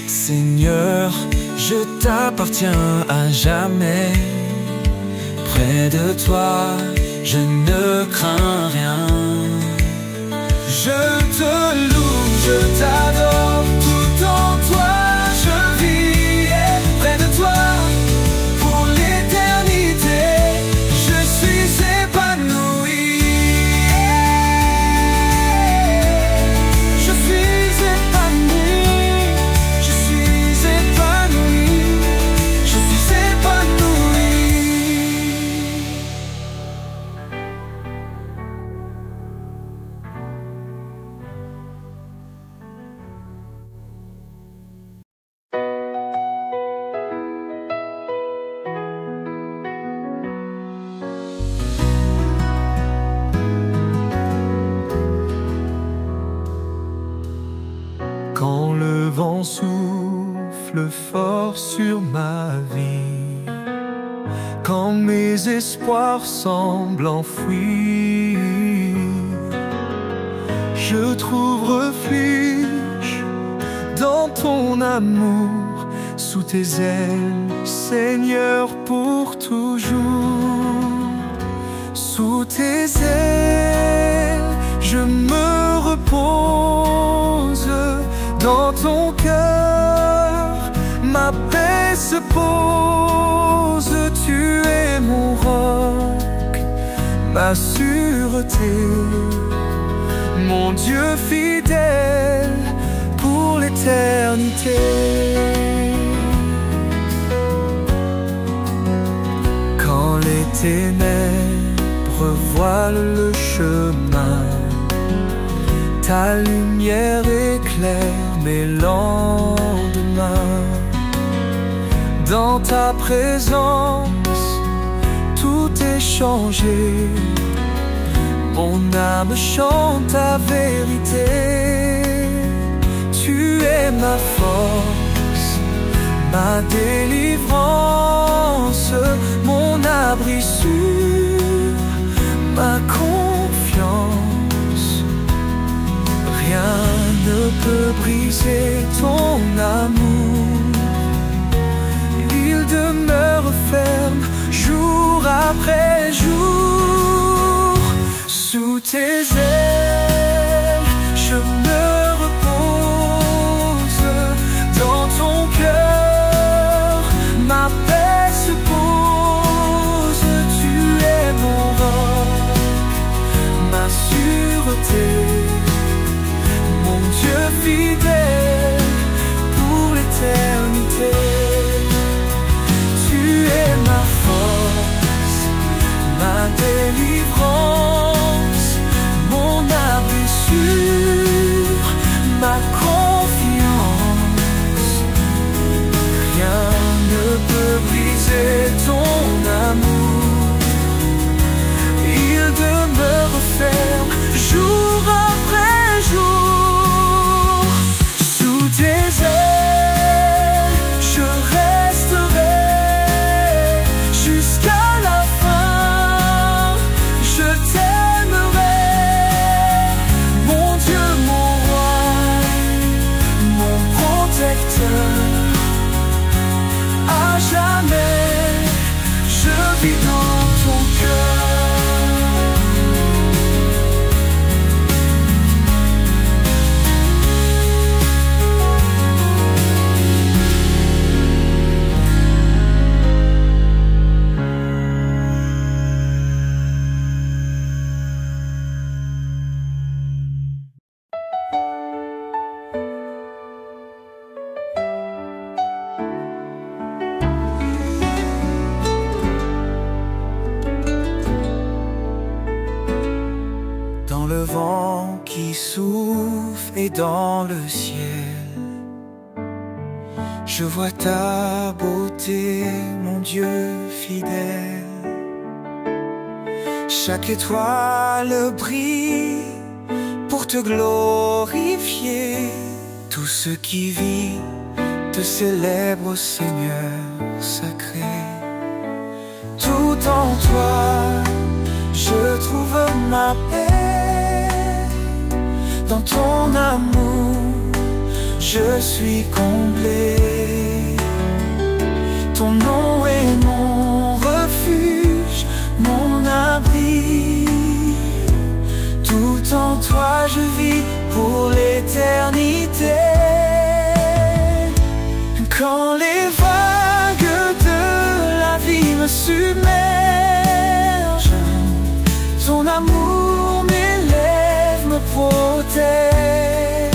Seigneur, je t'appartiens à jamais. Près de toi, je ne crains rien. Je te loue, je t'adore, tout en toi je vis. Près de toi, pour l'éternité, je suis épanoui. Je suis épanoui, je suis épanoui, je suis épanoui. Quand le vent souffle fort sur ma vie, quand mes espoirs semblent enfouis, je trouve refuge dans ton amour, sous tes ailes, Seigneur, pour toujours. Sous tes ailes, je me repose. Dans ton cœur, ma paix se pose. Tu es mon roc, ma sûreté, mon Dieu fidèle pour l'éternité. Quand les ténèbres voilent le chemin, ta lumière éclaire mes lendemains. Dans ta présence, tout est changé. Mon âme chante ta vérité. Tu es ma force, ma délivrance, mon abri sûr, ma confiance. Rien ne peut briser ton amour. Il demeure ferme jour après jour. Sous tes ailes, je me repose. Dans ton cœur, ma paix se pose. Tu es mon roc, ma sûreté, mon Dieu fidèle pour l'éternité. Tu es ma force, ma délivrance, mon abri sûr, ma confiance. Rien ne peut briser ton amour. Il demeure ferme jour après jour. Sous tes ailes, je resterai jusqu'à la fin. Je t'aimerai, mon Dieu, mon roi, mon protecteur. À jamais, je vis dans ton cœur. Dans le vent qui souffle et dans le ciel, je vois ta beauté, mon Dieu fidèle. Chaque étoile brille pour te glorifier. Tout ce qui vit te célèbre, Seigneur sacré. Tout en toi, je trouve ma paix. Dans ton amour, je suis comblé. Ton nom est mon refuge, mon abri. Tout en toi, je vis pour l'éternité. Quand les vagues de la vie me submergent, ton amour m'élève, me protège.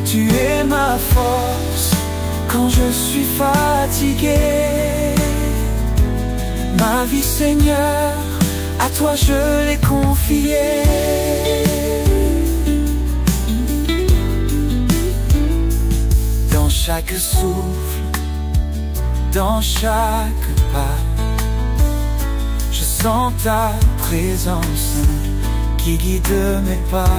Tu es ma force quand je suis fatigué. Ma vie, Seigneur, à toi je l'ai confiée. Dans chaque souffle, dans chaque pas, je sens ta présence qui guide mes pas.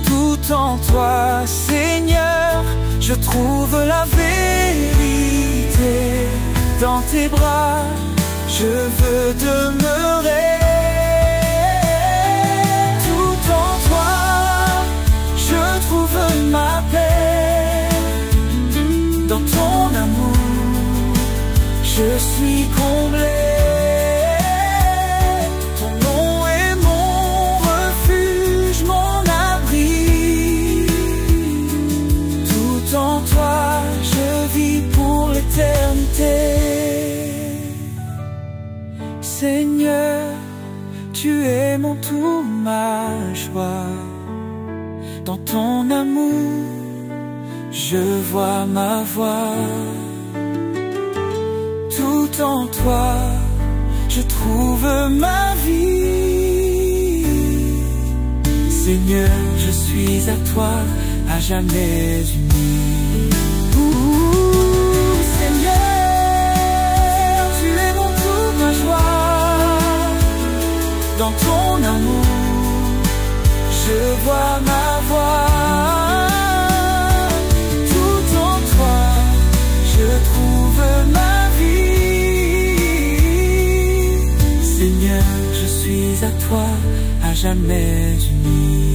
Tout en toi, Seigneur, je trouve la vérité. Dans tes bras, je veux demeurer. Tout en toi, je trouve ma paix. Dans ton amour, je suis comblé. Ton nom est mon refuge, mon abri. Tout en toi, je vis pour l'éternité. Seigneur, tu es mon tout, ma joie. Dans ton amour, je vois ma voix. Tout en toi, je trouve ma vie. Seigneur, je suis à toi, à jamais uni. Seigneur, tu es mon tout, ma joie. Dans ton amour, je vois ma voix. jamais unis.